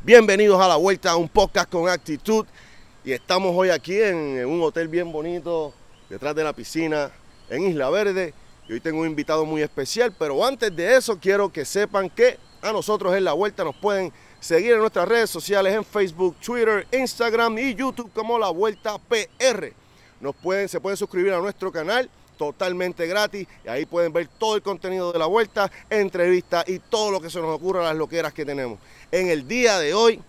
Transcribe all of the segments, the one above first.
Bienvenidos a La Vuelta, un podcast con actitud. Y estamos hoy aquí en un hotel bien bonito, detrás de la piscina, en Isla Verde. Y hoy tengo un invitado muy especial, pero antes de eso quiero que sepan que a nosotros en La Vuelta nos pueden seguir en nuestras redes sociales, en Facebook, Twitter, Instagram y YouTube como La Vuelta PR. Se pueden suscribir a nuestro canal totalmente gratis y ahí pueden ver todo el contenido de La Vuelta, entrevistas y todo lo que se nos ocurra, las loqueras que tenemos. En el día de hoy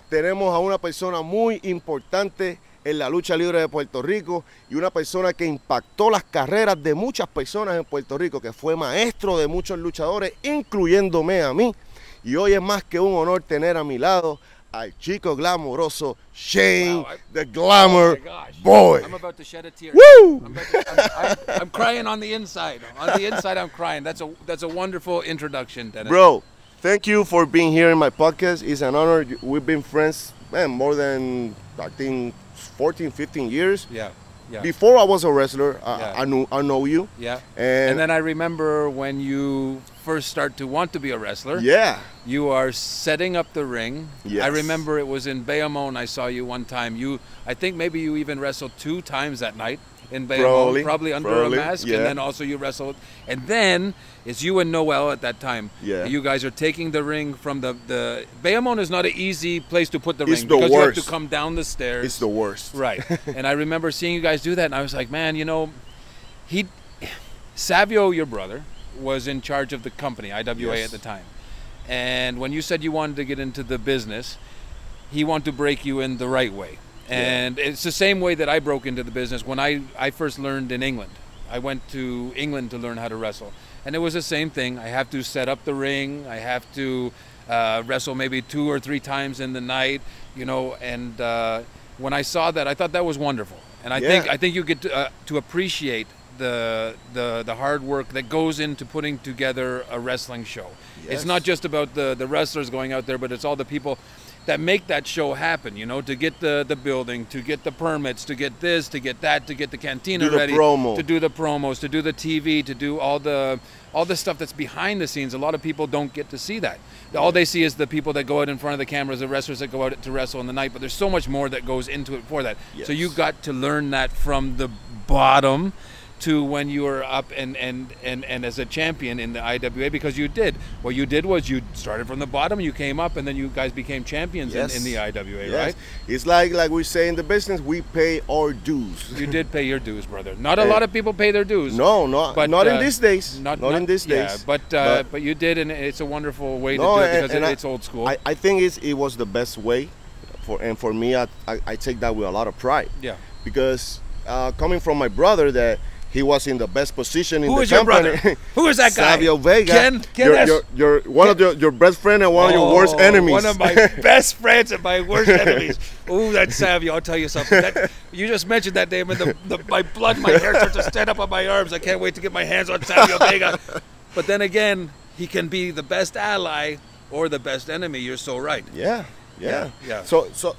tenemos a una persona muy importante en la lucha libre de Puerto Rico y una persona que impactó las carreras de muchas personas en Puerto Rico, que fue maestro de muchos luchadores, incluyéndome a mí. Y hoy es más que un honor tener a mi lado al chico glamuroso Shane, the Glamour Boy. I'm about to shed a tear. Woo! I'm crying on the inside. On the inside, I'm crying. That's a wonderful introduction, Dennis. Bro, thank you for being here in my podcast. It's an honor. We've been friends, man, more than, I think, 14, 15 years. Yeah. Yeah. Before I was a wrestler, Yeah. I know you. Yeah. And then I remember when you first start to want to be a wrestler. yeah. You are setting up the ring. Yes. I remember it was in Bayamon. I saw you one time. I think maybe you even wrestled 2 times that night in Bayamon, probably under a mask. Yeah. And then also you wrestled. And then it's you and Noel at that time. Yeah. You guys are taking the ring from the Bayamon is not an easy place to put the It's ring the because worst. you have to come down the stairs. It's the worst. Right. And I remember seeing you guys do that, and I was like, man, you know, Savio, your brother, was in charge of the company, IWA, Yes. at the time. And when you said you wanted to get into the business, he wanted to break you in the right way. And it's the same way that I broke into the business when I first learned in England. I went to England to learn how to wrestle. And it was the same thing. I have to set up the ring. I have to wrestle maybe 2 or 3 times in the night, you know. And when I saw that, I thought that was wonderful. And I think you get to appreciate the hard work that goes into putting together a wrestling show. Yes. It's not just about the wrestlers going out there, but it's all the people that make that show happen, you know, to get the building, to get the permits, to get this, to get that, to get the cantina ready, to do the promos, to do the TV, to do all the stuff that's behind the scenes. A lot of people don't get to see that. All they see is the people that go out in front of the cameras, the wrestlers that go out to wrestle in the night, but there's so much more that goes into it for that. Yes. So you got to learn that from the bottom to when you were up and as a champion in the IWA, because you did. What you did was you started from the bottom, you came up, and then you guys became champions in the IWA, Yes. right? It's like we say in the business, we pay our dues. You did pay your dues, brother. Not a lot of people pay their dues. No, not in these days. Not in these days. Yeah, but you did, and it's a wonderful way to do it because it's old school. I think it was the best way, for me, I take that with a lot of pride. Yeah. Because coming from my brother, that he was in the best position in Who the is your company. brother? Who is that guy? Savio Vega. Ken You're one of your best friend and one of your worst enemies. One of my best friends and my worst enemies. Ooh, that's Savio. I'll tell you something. You just mentioned that name, and my blood, my hair starts to stand up on my arms. I can't wait to get my hands on Savio Vega. But then again, he can be the best ally or the best enemy. You're so right. Yeah. So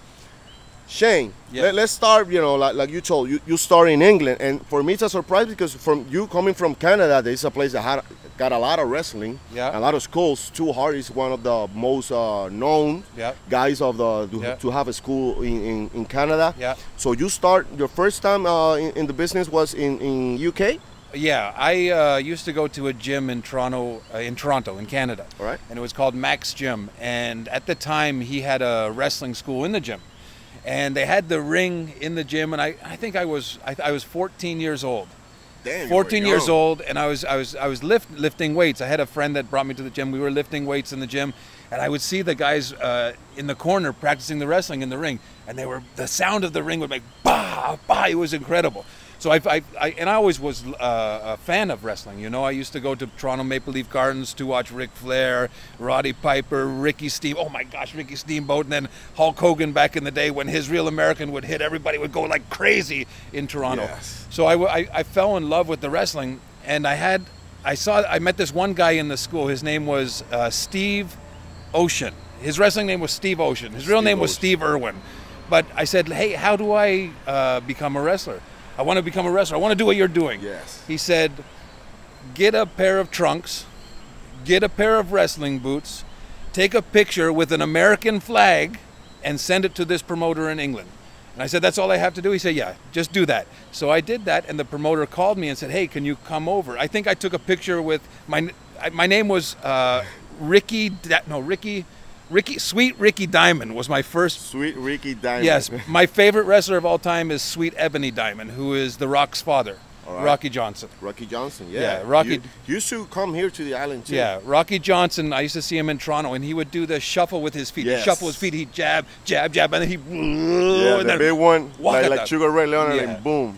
Shane, Yeah. let's start, you know, like you told, you start in England. And for me, it's a surprise because from you coming from Canada, there's a place that got a lot of wrestling, Yeah. a lot of schools. Too Hard is one of the most known Yeah. guys to have a school in Canada. Yeah. So you start, your first time in the business was in UK? Yeah, I used to go to a gym in Toronto, in Canada. All right. And it was called Max Gym. And at the time, he had a wrestling school in the gym. And they had the ring in the gym, and I think I was 14 years old. Damn, 14 years old, and I was lifting weights. I had a friend that brought me to the gym. We were lifting weights in the gym, and I would see the guys in the corner practicing the wrestling in the ring, and the sound of the ring would make bah bah. It was incredible. So I always was a fan of wrestling. You know, I used to go to Toronto Maple Leaf Gardens to watch Ric Flair, Roddy Piper, Ricky Steamboat. Oh my gosh, Ricky Steamboat, and then Hulk Hogan back in the day when his Real American would hit. Everybody would go like crazy in Toronto. Yes. So I fell in love with the wrestling, and I met this one guy in the school. His name was Steve Ocean. His wrestling name was Steve Ocean. His real name was Steve Irwin. But I said, hey, how do I become a wrestler? I want to become a wrestler. I want to do what you're doing. Yes. He said, get a pair of trunks, get a pair of wrestling boots, take a picture with an American flag and send it to this promoter in England. And I said, that's all I have to do? He said, yeah, just do that. So I did that, and the promoter called me and said, hey, can you come over? I think I took a picture with my name was Sweet Ricky Diamond was my first. Sweet Ricky Diamond. Yes, my favorite wrestler of all time is Sweet Ebony Diamond, who is The Rock's father. Right. Rocky Johnson. Rocky Johnson, yeah. Rocky. You used to come here to the island too. Yeah, Rocky Johnson. I used to see him in Toronto, and he would do the shuffle with his feet. Yes. He'd shuffle his feet. He'd jab, jab, jab, and then he'd. Yeah, and the big one, like Sugar Ray Leonard, yeah. and boom.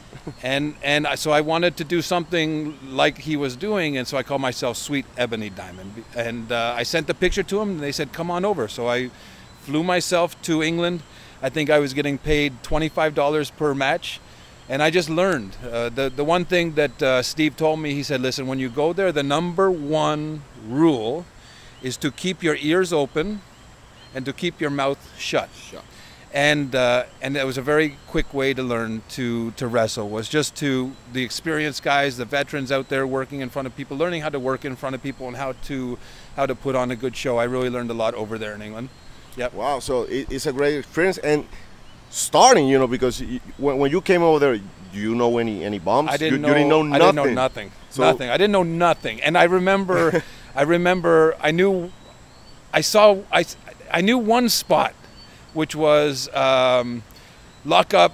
So I wanted to do something like he was doing, and so I called myself Sweet Ebony Diamond. And I sent the picture to him, and they said, "Come on over." So I flew myself to England. I think I was getting paid $25 per match. And I just learned. The one thing that Steve told me, he said, listen, when you go there, the #1 rule is to keep your ears open and to keep your mouth shut. And it was a very quick way to learn to wrestle, was just to the experienced guys, the veterans out there working in front of people, learning how to work in front of people and how to put on a good show. I really learned a lot over there in England. Yep. Wow, so it's a great experience. And starting, because when you came over there, do you know any bombs? I didn't know. You didn't know nothing. I didn't know nothing. So, nothing. I didn't know nothing. And I remember, I knew one spot, which was lock up,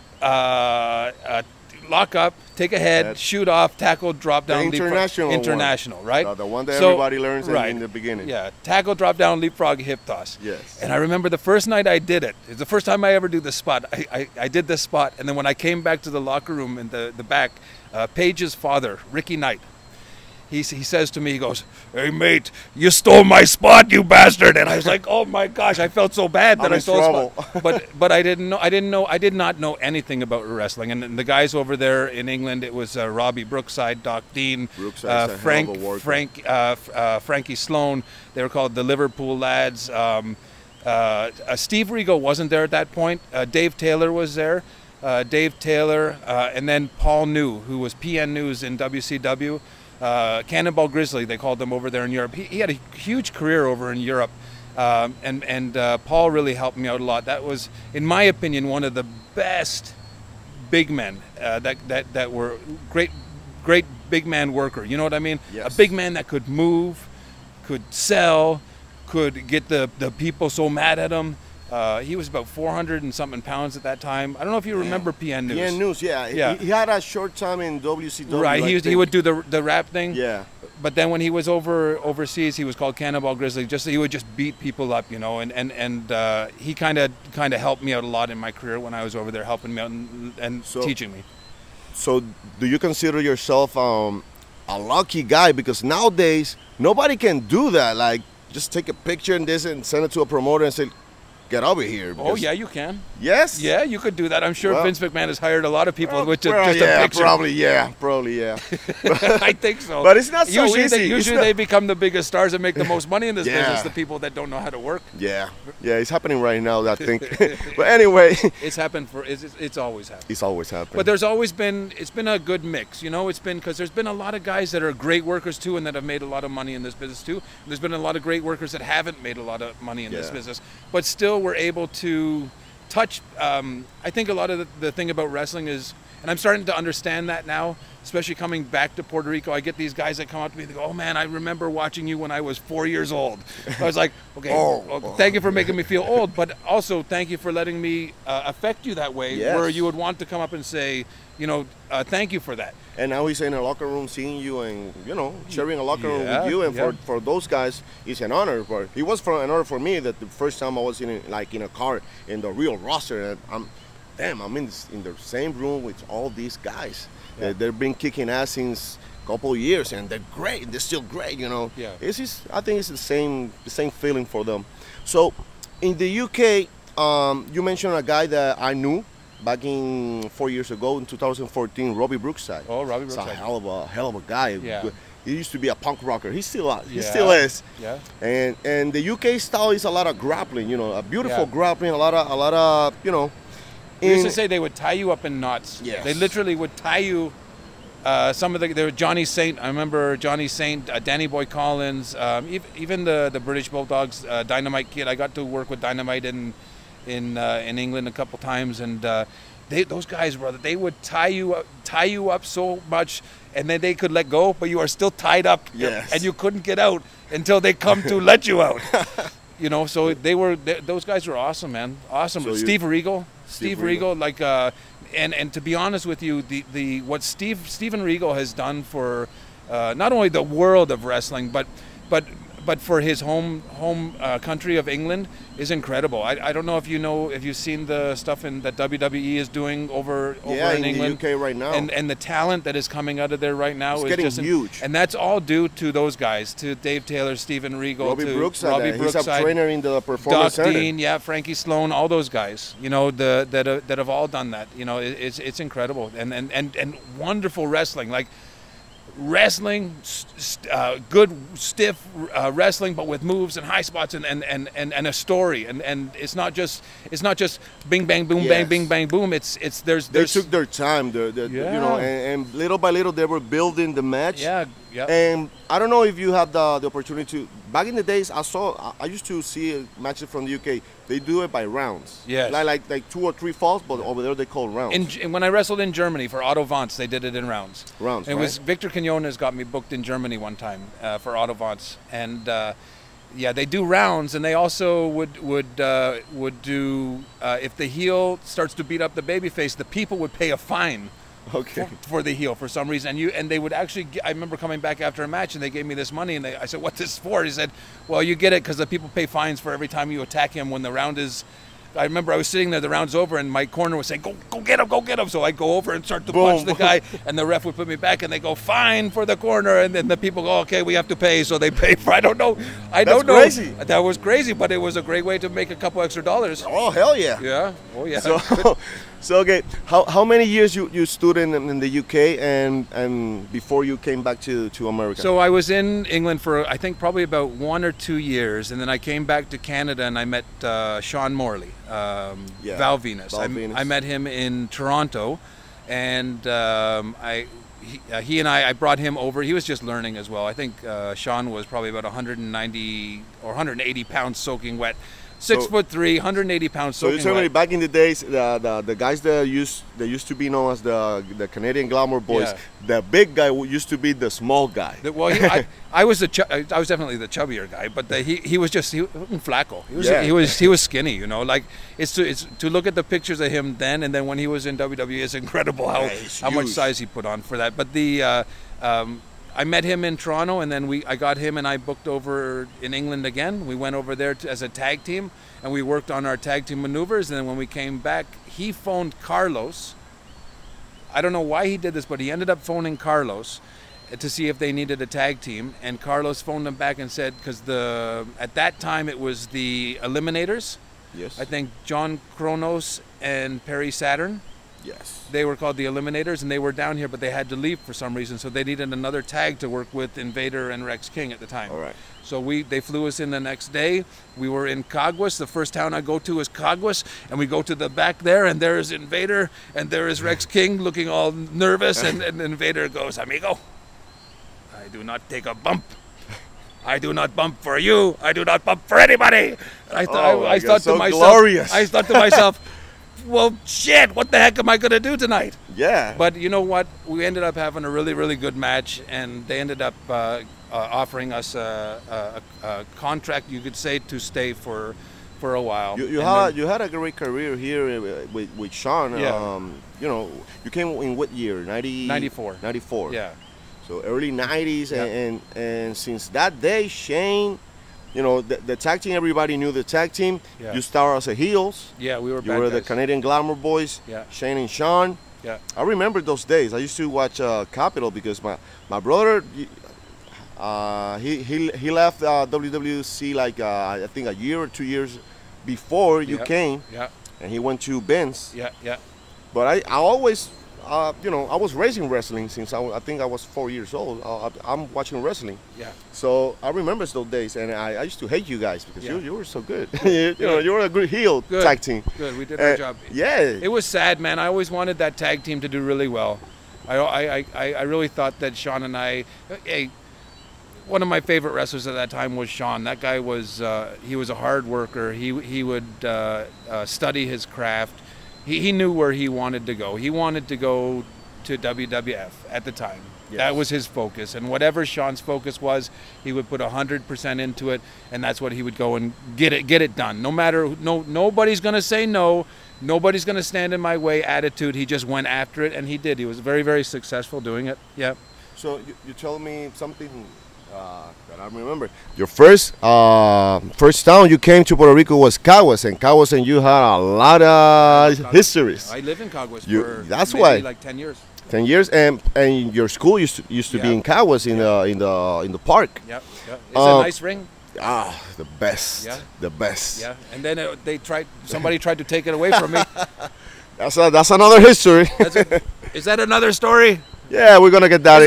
take a head, shoot off, tackle, drop down, international, right? The one that everybody learns in the beginning. Yeah, tackle, drop down, leapfrog, hip toss. Yes. And I remember the first night I did it. It's the first time I ever do the spot. I did this spot, and then when I came back to the locker room in the back, Paige's father, Ricky Knight, he says to me, he goes, "Hey mate, you stole my spot, you bastard!" And I was like, "Oh my gosh!" I felt so bad that I stole a spot. But I did not know anything about wrestling. And the guys over there in England, it was Robbie Brookside, Doc Dean, Frankie Sloan. They were called the Liverpool Lads. Steve Rigo wasn't there at that point. Dave Taylor was there. And then Paul New, who was PN News in WCW. Cannonball Grizzly, they called them over there in Europe. He had a huge career over in Europe, and Paul really helped me out a lot. That was, in my opinion, one of the best big men that were great big man worker. You know what I mean? Yes. A big man that could move, could sell, could get the people so mad at him. He was about 400 and something pounds at that time. I don't know if you remember PN News. PN News, yeah. He had a short time in WCW. Right, he would do the rap thing. Yeah. But then when he was overseas, he was called Cannonball Grizzly. He would just beat people up, and he kind of helped me out a lot in my career when I was over there, helping me out and teaching me. So do you consider yourself a lucky guy? Because nowadays, nobody can do that. Like, just take a picture and send it to a promoter and say, "Get over here." Oh yeah, you can. Yes. Yeah, you could do that. I'm sure Vince McMahon has hired a lot of people with just a picture. Probably, yeah. I think so. But it's not so easy. Usually they become the biggest stars and make the most money in this business. The people that don't know how to work. Yeah, it's happening right now. I think. But anyway, it's happened it's always happened. It's always happened. But it's been a good mix. It's been because there's been a lot of guys that are great workers too, and that have made a lot of money in this business too. There's been a lot of great workers that haven't made a lot of money in this business, but still we're able to touch. I think a lot of the thing about wrestling is, and I'm starting to understand that now, especially coming back to Puerto Rico. I get these guys that come up to me and go, "Oh man, I remember watching you when I was 4 years old." I was like, okay, thank you for making me feel old, but also thank you for letting me affect you that way, where you would want to come up and say, thank you for that. And now he's in a locker room seeing you and, sharing a locker room with you. And for those guys, it's an honor. It was an honor for me that the first time I was in a car in the real roster. And I'm in the same room with all these guys. Yeah. They've been kicking ass since a couple of years, and they're great. They're still great, Yeah. I think it's the same feeling for them. So in the UK, you mentioned a guy that I knew back in 4 years ago in 2014, Robbie Brookside. Oh, Robbie Brookside. He's a hell of a guy. Yeah. He used to be a punk rocker. He still is. Yeah. And the UK style is a lot of grappling, a beautiful grappling, a lot of, They used to say they would tie you up in knots. Yes. They literally would tie you Some of there were Johnny Saint. I remember Johnny Saint, Danny Boy Collins, even the British Bulldogs, Dynamite Kid. I got to work with Dynamite in England a couple times, and those guys, brother, they would tie you up so much, and then they could let go, but you are still tied up, yes. and you couldn't get out until they come to let you out. You know, so those guys were awesome, man. Awesome. So Steve Regal, like, and to be honest with you, what Steven Regal has done for not only the world of wrestling, but for his home country of England is incredible. I don't know if you've seen the stuff that WWE is doing over in England, the UK right now, and the talent that is coming out of there right now is getting huge. And that's all due to those guys, to Dave Taylor, Steven Regal, Robbie to Brookside. Robbie Brookside, he's a trainer in the performance Doc center. Dean, Frankie Sloan, all those guys. You know, that have all done that. You know, it's incredible and wonderful wrestling. Like, wrestling, good stiff wrestling, but with moves and high spots and a story, and it's not just bing bang boom bang bing bang boom. They took their time, you know, and little by little they were building the match. Yeah. And I don't know if you had the opportunity to. Back in the days, I used to see matches from the UK. They do it by rounds. Yes. Like 2 or 3 falls, but over there they call rounds. And when I wrestled in Germany for Otto Wanz, they did it in rounds. Rounds. It was Victor Quinones got me booked in Germany one time for Otto Wanz, and they do rounds, and they also would do if the heel starts to beat up the babyface, the people would pay a fine. Okay. For the heel for some reason, and they would actually. I remember coming back after a match, and they gave me this money, and I said, "What's this for?" He said, "Well, you get it because the people pay fines for every time you attack him when the round is." I remember I was sitting there, the round's over, and my corner was saying, "Go get him!" So I go over and start to punch the guy, and the ref would put me back, and they go, "Fine for the corner," and then the people go, "Okay, we have to pay," so they pay for. I don't know. That's crazy. That was crazy, but it was a great way to make a couple extra dollars. Oh, hell yeah! Yeah. Oh yeah. So okay, how many years you stood in the UK and before you came back to America? So I was in England for I think probably about 1 or 2 years, and then I came back to Canada and I met Sean Morley, Val Venus. I met him in Toronto, and he and I brought him over. He was just learning as well. I think Sean was probably about 190 or 180 pounds soaking wet. 6'3", 180 pounds. So you're telling me back in the days, the guys that used to be known as the Canadian Glamour Boys, the big guy used to be the small guy. Well, I was definitely the chubbier guy, but he was flaco. He was skinny. You know, like it's to look at the pictures of him then and then when he was in WWE. It's incredible how much size he put on for that. But I met him in Toronto, and then I got him and I booked over in England again. We went over there as a tag team, and we worked on our tag team maneuvers. And then when we came back, he phoned Carlos. I don't know why he did this, but he ended up phoning Carlos to see if they needed a tag team. And Carlos phoned him back and said, because at that time it was the Eliminators. Yes. I think John Kronos and Perry Saturn. Yes. They were called the Eliminators, and they were down here, but they had to leave for some reason, so they needed another tag to work with Invader and Rex King at the time. All right. So they flew us in the next day. We were in Caguas. The first town I go to is Caguas, and we go to the back there, and there is Invader, and there is Rex King looking all nervous, and Invader goes, "Amigo, I do not take a bump. I do not bump for you. I do not bump for anybody." And I thought to myself, well, shit, what the heck am I going to do tonight? Yeah. But you know what? We ended up having a really, really good match, and they ended up offering us a contract, you could say, to stay for a while. You had a great career here with Sean. Yeah. You know, you came in what year? 94. 94. Yeah. So early 90s, Yeah. and since that day, Shane, you know, the tag team, everybody knew the tag team. Yeah. You started as a heels. Yeah, we were You were the guys. Canadian Glamour Boys. Yeah. Shane and Sean. Yeah. I remember those days. I used to watch Capitol because my brother, he left WWC like I think a year or 2 years before you came. Yeah. And he went to Ben's. Yeah. Yeah. But I always, you know, I was raising wrestling since I think I was 4 years old. I'm watching wrestling. Yeah. So I remember those days, and I used to hate you guys because Yeah. you were so good. you know, you were a good heel Good. tag team. Good. We did our job. Yeah. It was sad, man. I always wanted that tag team to do really well. I really thought that Sean and one of my favorite wrestlers at that time was Sean. That guy was he was a hard worker. He would study his craft. He knew where he wanted to go. He wanted to go to WWF at the time. Yes. That was his focus, and whatever Sean's focus was, he would put 100% into it, and that's what he would go and get it done. No matter nobody's gonna say no, nobody's gonna stand in my way. Attitude. He just went after it, and he did. He was very, very successful doing it. Yeah. So you told me something that I remember. Your first town you came to Puerto Rico was Caguas, and you had a lot of histories. I lived in Caguas for that's maybe why like 10 years. 10 years, and your school used to be in Caguas in the park. Yep. It's a nice ring. The best. Yeah. The best. Yeah. And then somebody tried to take it away from me. That's another history. Is that another story? Yeah, we're gonna get that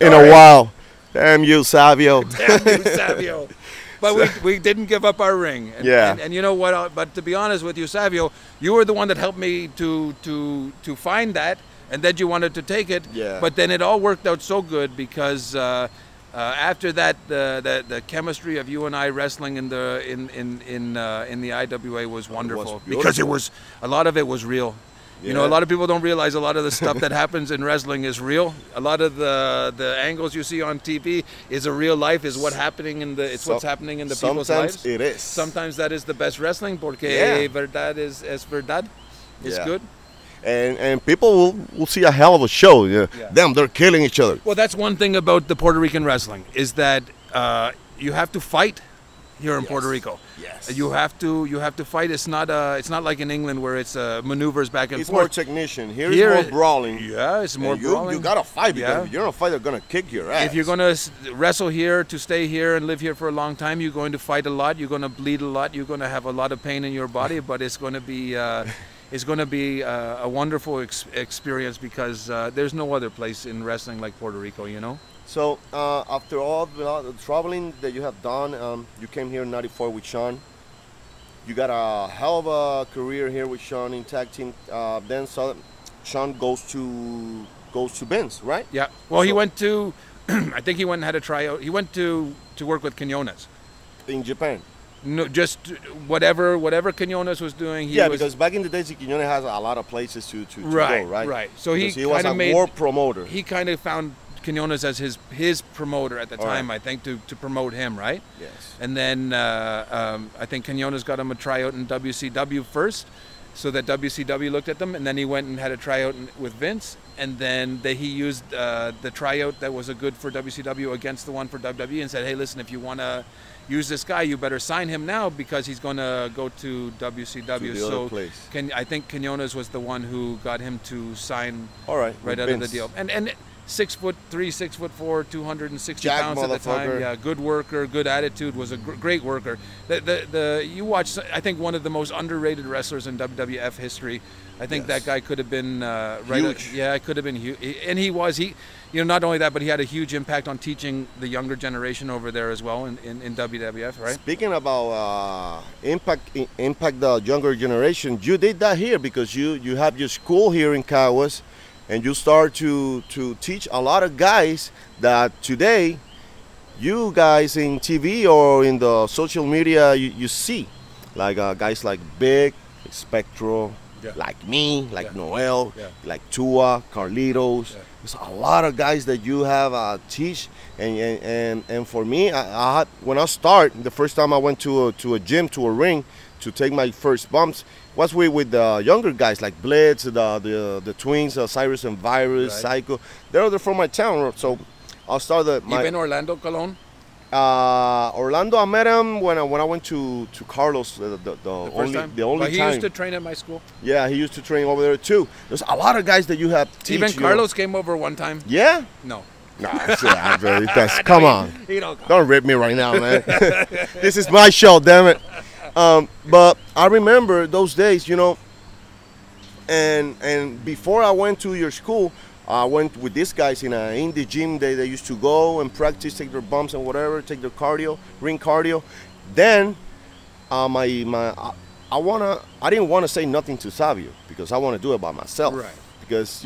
in a while. Damn you, Savio. Damn you, Savio. But we didn't give up our ring. And you know what? But to be honest with you, Savio, you were the one that helped me to find that, and then you wanted to take it. Yeah. But then it all worked out so good because after that, the chemistry of you and I wrestling in the IWA was wonderful because a lot of it was real. Yeah. You know, a lot of people don't realize a lot of the stuff that happens in wrestling is real. A lot of the angles you see on TV is a real life, is what's happening in what's happening in the people's lives. Sometimes it is. Sometimes that is the best wrestling, porque verdad es verdad. It's good. And people will see a hell of a show. Them, they're killing each other. Well, that's one thing about the Puerto Rican wrestling is that you have to fight here in Puerto Rico. Yes. You have to fight. It's not like in England where it's maneuvers back and forth. It's more technician. Here it's more brawling. Yeah, it's more brawling. You gotta fight because if you don't fight, they're gonna kick your ass. If you're gonna wrestle here to stay here and live here for a long time, you're going to fight a lot. You're gonna bleed a lot. You're gonna have a lot of pain in your body, but it's gonna be a wonderful experience because there's no other place in wrestling like Puerto Rico, you know? So after all the traveling that you have done, you came here in '94 with Sean. You got a hell of a career here with Sean in tag team. Then Sean goes to Vince, right? Yeah. Well, he went to, I think he went and had a tryout. He went to work with Quinones. In Japan? No, just whatever Quinones was doing. Because back in the days, Quinones has a lot of places to go, right? Right. So he was a war promoter. He kind of found Quinones as his promoter at the time, I think, to promote him, right? Yes. And then I think Quinones got him a tryout in WCW first, so that WCW looked at them, and then he went and had a tryout with Vince, and then he used the tryout that was a good for WCW against the one for WWE, and said, hey, listen, if you want to use this guy, you better sign him now because he's going to go to WCW. So place. I think Quinones was the one who got him to sign right out of the deal. And 6'3", 6'4", 260 pounds at the time. Yeah, good worker, good attitude. Was a great worker. You watch, I think, one of the most underrated wrestlers in WWF history. I think that guy could have been huge. It could have been huge, and he was. Not only that, but he had a huge impact on teaching the younger generation over there as well in WWF. Right. Speaking about impact the younger generation, you did that here because you have your school here in Caguas. And you start to teach a lot of guys that today, you guys in TV or in the social media, you see. Like guys like Big, Spectro, like me, like Noel, like Tua, Carlitos. Yeah. There's a lot of guys that you have teach. And for me, when I start, the first time I went to a gym, to a ring, to take my first bumps, was with the younger guys like Blitz, the twins, Cyrus and Virus, Psycho. They're from my town, so I'll start Even Orlando Colon? Orlando, I met him when I went to Carlos the only time. But he used to train at my school. Yeah, he used to train over there too. There's a lot of guys that you have teach. Even Carlos came over one time. Yeah? No. No, come on. Don't rip me right now, man. This is my show, damn it. But I remember those days, and before I went to your school, I went with these guys in the gym. They used to go and practice, take their bumps and whatever, take their cardio, ring cardio. Then I didn't want to say nothing to Savio because I want to do it by myself. Right. Because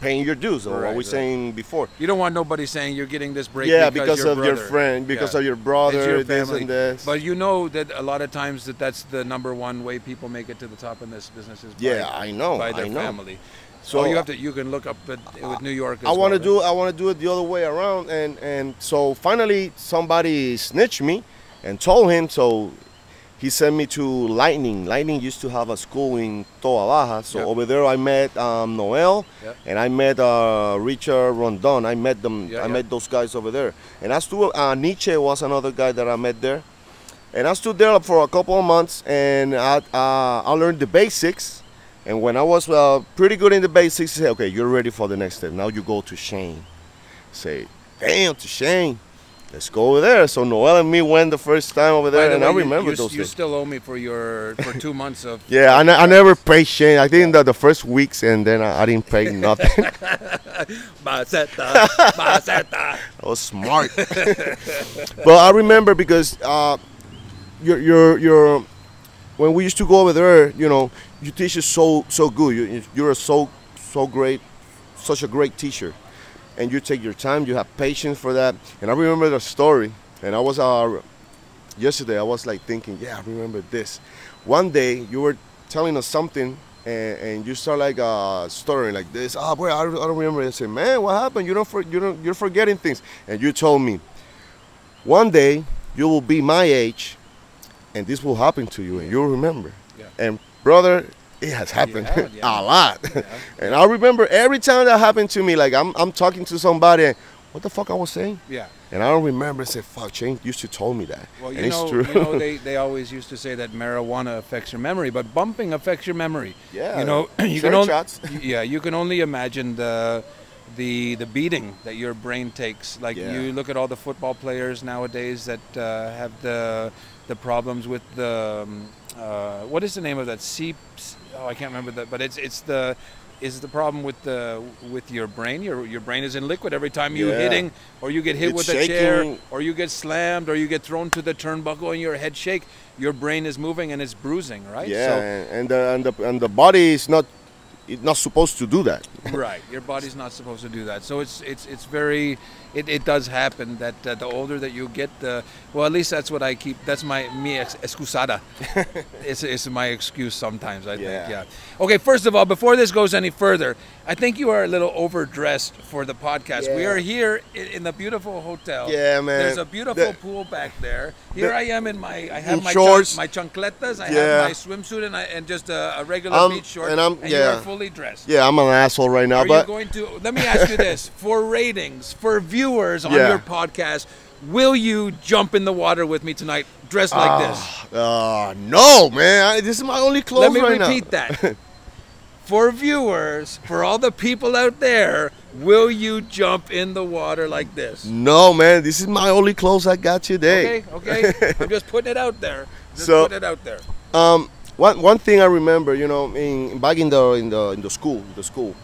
paying your dues, or what Right, we right. saying before. You don't want nobody saying you're getting this break Yeah, because of your brother. friend, because Yeah. of your It's brother, your this family. and this. But you know that a lot of times that's the number one way people make it to the top in this business is Yeah, I know, by their I know. family. So So you can look up with New York. As I want to well, do it the other way around, and so finally somebody snitched me and told him. So he sent me to Lightning. Lightning used to have a school in Toa Baja. So Yep. over there I met Noel, Yep. and I met Richard Rondon. I met them. Yeah, I yeah. met those guys over there. And I stood. Nietzsche was another guy that I met there. And I stood there for a couple of months, and I learned the basics. And when I was pretty good in the basics, he said, okay, you're ready for the next step. Now you go to Shane. Say, damn, to Shane. Let's go over there. So Noel and me went the first time over By there, the and way, I remember you, those you days. still owe me for 2 months of. Yeah, I never paid Shane. I think that the first weeks, and then I didn't pay nothing. Maceta, maceta. I was smart. But I remember because you're when we used to go over there, you know, you teach us so good. You're so great, such a great teacher, and you take your time. You have patience for that. And I remember the story. And I was yesterday. I was like thinking, yeah, I remember this. One day you were telling us something, and you start like stuttering like this. Ah, boy, I don't remember. I said, man, what happened? You're forgetting things. And you told me, one day you will be my age, and this will happen to you, and you'll remember. Yeah. And brother, it has happened Yeah. a lot. Yeah. And I remember every time that happened to me, like I'm talking to somebody, and what the fuck I was saying? Yeah. And I don't remember. I said, fuck, Shane used to told me that. Well, and you it's know, true. they always used to say that marijuana affects your memory, but bumping affects your memory. Yeah, You know, you straight can only, shots. yeah, you can only imagine the beating that your brain takes. Like Yeah. you look at all the football players nowadays that have the problems with the what is the name of that? Oh, I can't remember that, but it's the problem with your brain. Your brain is in liquid every time you're Yeah. hitting, or you get hit It's with a chair, shaking. or you get slammed, or you get thrown to the turnbuckle and your head shake. Your brain is moving and it's bruising, right? Yeah, and the body is not supposed to do that. Right, your body's not supposed to do that. So it's very, it does happen that the older that you get, well, at least that's what I keep. That's mi excusada. it's my excuse sometimes. I think. Yeah. Okay. First of all, before this goes any further, I think you are a little overdressed for the podcast. We Yeah. are here in the beautiful hotel. Yeah, man. There's a beautiful The- pool back there. Here I am I have in my shorts. my chancletas. I Yeah. have my swimsuit and just a regular beach short. and I'm- you yeah. are fully dressed. Yeah, I'm an asshole right now, Are you but going to? Let me ask you this: for ratings, for viewers on Yeah. your podcast, will you jump in the water with me tonight, dressed like this? no, man. This is my only clothes Let me right repeat now. that. For viewers, for all the people out there, will you jump in the water like this? No, man. This is my only clothes I got today. Okay. I'm just putting it out there. Just So- putting it out there. One thing I remember, you know, back in the school,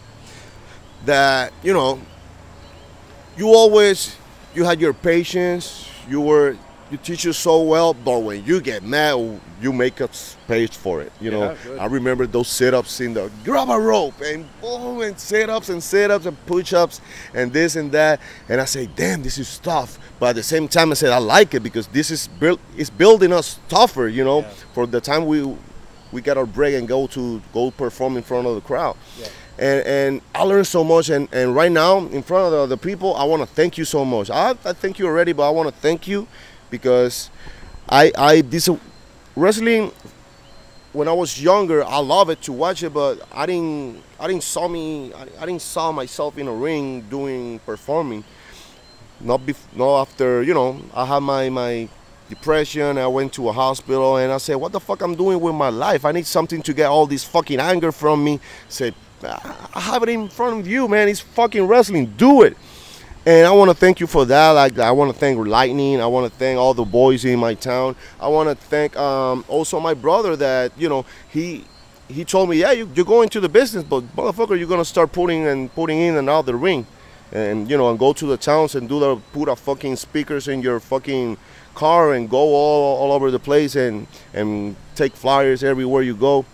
that you know, you had your patience. You teach us so well, but when you get mad, you make us pay for it. You know, Yeah, good. I remember those sit-ups in the grab a rope and boom, and sit-ups and push-ups and this and that. And I say, damn, this is tough. But at the same time, I said I like it because this is it's building us tougher. You know, Yeah. for the time we get our break and go perform in front of the crowd. Yeah. And I learned so much, and right now in front of the people, I want to thank you so much. I thank you already, but I want to thank you because this wrestling, when I was younger, I love it to watch it, but I didn't saw myself in a ring performing. Not after, you know, I had my depression. I went to a hospital and I said, what the fuck I'm doing with my life? I need something to get all this fucking anger from me. Said, I have it in front of you, man. It's fucking wrestling. Do it. And I want to thank you for that. Like, I want to thank Lightning. I want to thank all the boys in my town. I want to thank also my brother that, you know, he told me, yeah, you're going to the business, but motherfucker, you're going to start putting in and out the ring. And, you know, and go to the towns and put a fucking speakers in your fucking car and go all over the place and take flyers everywhere you go.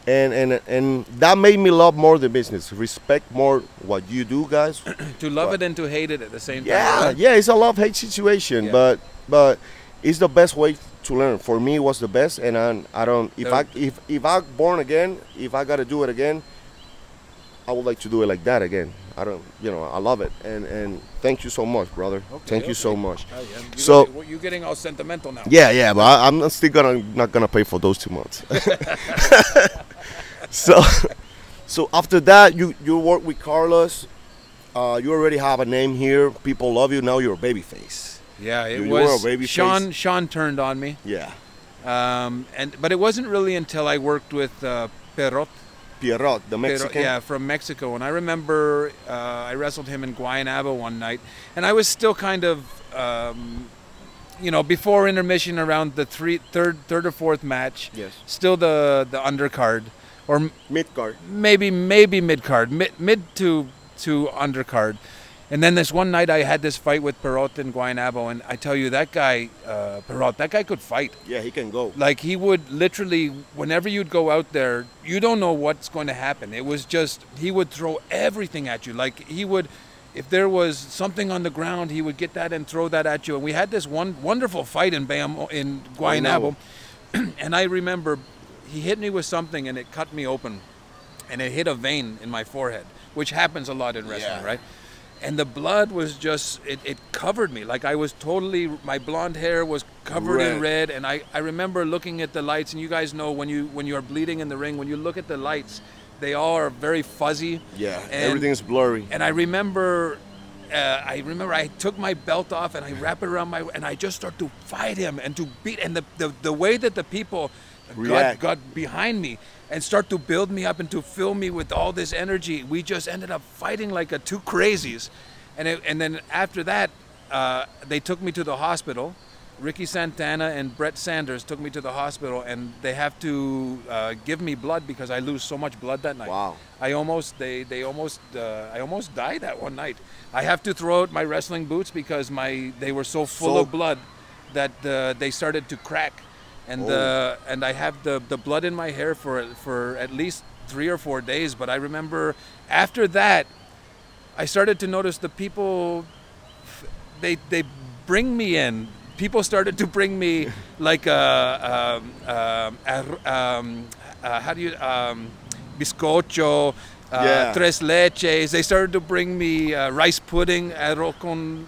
and that made me love more the business, respect more what you do, guys. To love it and to hate it at the same time. Yeah, Right? yeah, it's a love-hate situation, Yeah. but it's the best way to learn. For me, it was the best, and I don't. If I born again, if I gotta do it again, I would like to do it like that again. I don't, I love it, and thank you so much, brother. Thank you so much. Oh, yeah. So You're getting all sentimental now. yeah, but I'm still not gonna pay for those 2 months. So after that, you work with Carlos. You already have a name here. People love you. Now you're a babyface. Yeah, it You were was a baby Sean. face. Sean turned on me, Yeah, but it wasn't really until I worked with Perot. Pierrot, the Mexican. Yeah, from Mexico. And I remember I wrestled him in Guaynabo one night, and I was still kind of, before intermission, around the third or fourth match. Yes. Still the undercard, or Midcard. maybe mid card, mid to undercard. And then this one night I had this fight with Perot in Guaynabo, and I tell you, that guy, Perot, that guy could fight. Yeah, he can go. Like, he would literally, whenever you'd go out there, you don't know what's going to happen. It was just, he would throw everything at you. Like, he would, if there was something on the ground, he would get that and throw that at you. And we had this one wonderful fight in Guaynabo. And I remember he hit me with something and it cut me open. And it hit a vein in my forehead, which happens a lot in wrestling, right? And the blood was just, it covered me. Like, I was totally, my blonde hair was covered in red. And I remember looking at the lights, and you guys know when you are bleeding in the ring, when you look at the lights, they all are very fuzzy. Yeah, and everything's blurry. And I remember I took my belt off and I wrapped it around and I just started to fight him and to beat. And the way that the people got behind me and start to build me up and to fill me with all this energy, we just ended up fighting like two crazies. And then after that, they took me to the hospital. Ricky Santana and Brett Sanders took me to the hospital, and they have to give me blood because I lose so much blood that night. Wow. I almost died that one night. I have to throw out my wrestling boots because they were so full of blood that they started to crack. And and I have the blood in my hair for at least 3 or 4 days. But I remember after that, I started to notice the people, they bring me in. People started to bring me like bizcocho, tres leches. They started to bring me rice pudding, arroz con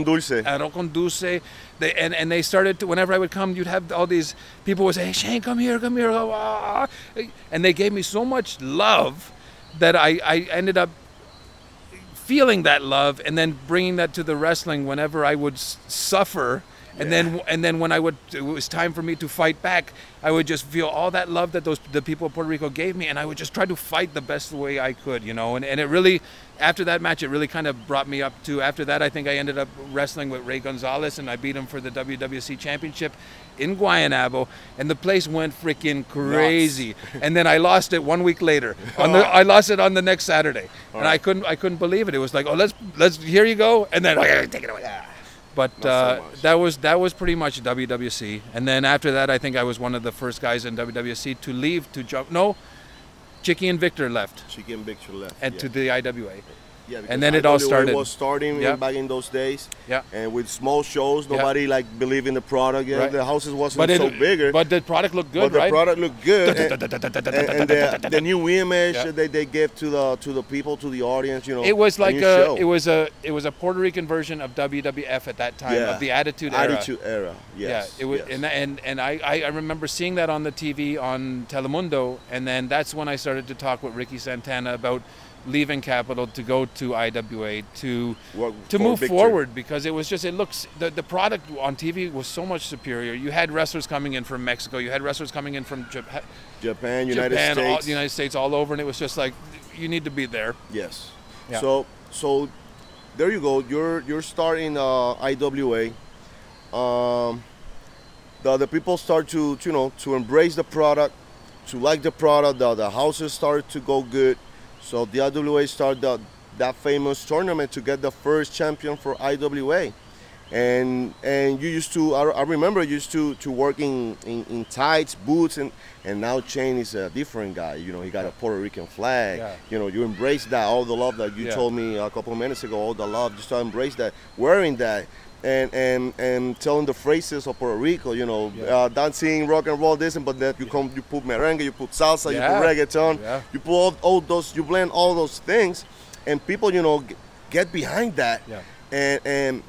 dulce. And they started to, whenever I would come, you'd have all these people would say, hey, Shane, come here. And they gave me so much love that I ended up feeling that love and then bringing that to the wrestling whenever I would suffer. And then when it was time for me to fight back, I would just feel all that love that the people of Puerto Rico gave me, and I would just try to fight the best way I could, And it really, after that match, it really kind of brought me up to. After that, I think I ended up wrestling with Ray Gonzalez, and I beat him for the WWC Championship in Guaynabo, and the place went freaking crazy. And then I lost it 1 week later. I lost it on the next Saturday, and I couldn't believe it. It was like, oh, let's here you go, and then take it away. But so that was pretty much WWC. And then after that, I think I was one of the first guys in WWC to leave to jump. No, Chicky and Victor left. Chicky and Victor left. And to the IWA. Yeah, and then it all started. It was starting back in those days. Yeah. And with small shows, nobody believed in the product. The houses wasn't so bigger. But the product looked good, right? But the product looked good. and the new image they gave to the people, to the audience, It was like it was a Puerto Rican version of WWF at that time, of the Attitude Era. Attitude Era. Yes. Yeah. It was, and I remember seeing that on the TV on Telemundo, and then that's when I started to talk with Ricky Santana about leaving Capital to go to IWA to move forward, because it was just, the product on TV was so much superior. You had wrestlers coming in from Mexico, you had wrestlers coming in from Japan, United States, all over, and it was just like, you need to be there. Yes. Yeah. So there you go. You're starting IWA. The people start to embrace the product, to like the product. The houses start to go good. So the IWA started that famous tournament to get the first champion for IWA. And you used to, I remember you used to work in tights, boots, and now Shane is a different guy. You know, he got a Puerto Rican flag. Yeah. You know, you embrace that, all the love that you told me a couple of minutes ago, all the love, just to embrace that, wearing that, and telling the phrases of Puerto Rico, you know, dancing, rock and roll, this, but then you put merengue, you put salsa, you put reggaeton, you put all those, you blend all those things, and people, you know, get behind that, and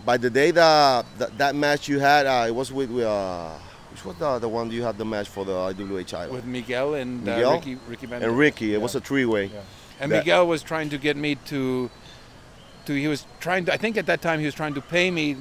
by the day that match you had, it was with which was the one you had the match for the IWA title? With Miguel and Ricky Bender. And Ricky, it was a three-way. Yeah. And Miguel was trying to get me to he was trying to, I think at that time he was trying to pay me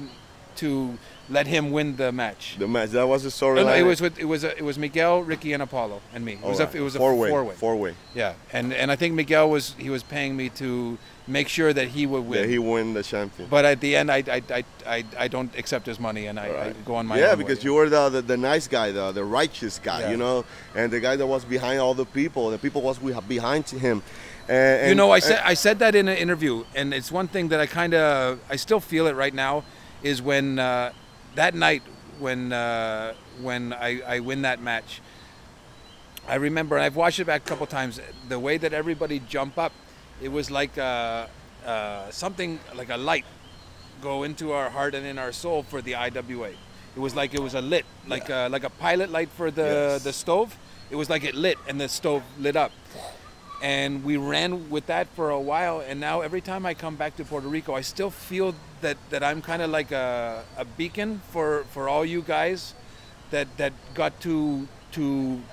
to let him win the match. The match, that was the storyline. No, it was Miguel, Ricky, and Apollo and me. It was a four-way. Yeah, and I think Miguel was paying me to make sure that he would win. Yeah, he win the champion. But at the end, I don't accept his money, and I go on my own Yeah, because way. you were the nice guy, the righteous guy, you know, and the guy that was behind all the people. The people was behind him. And, you know, I said that in an interview, and it's one thing that I still feel it right now, is when that night when I win that match, I remember, and I've watched it back a couple times, the way that everybody jump up, it was like something like a light go into our heart and in our soul for the IWA. It was like it was a lit, like a pilot light for the stove. It was like it lit and the stove lit up. And we ran with that for a while, and now every time I come back to Puerto Rico, I still feel that I'm kind of like a beacon for all you guys that got to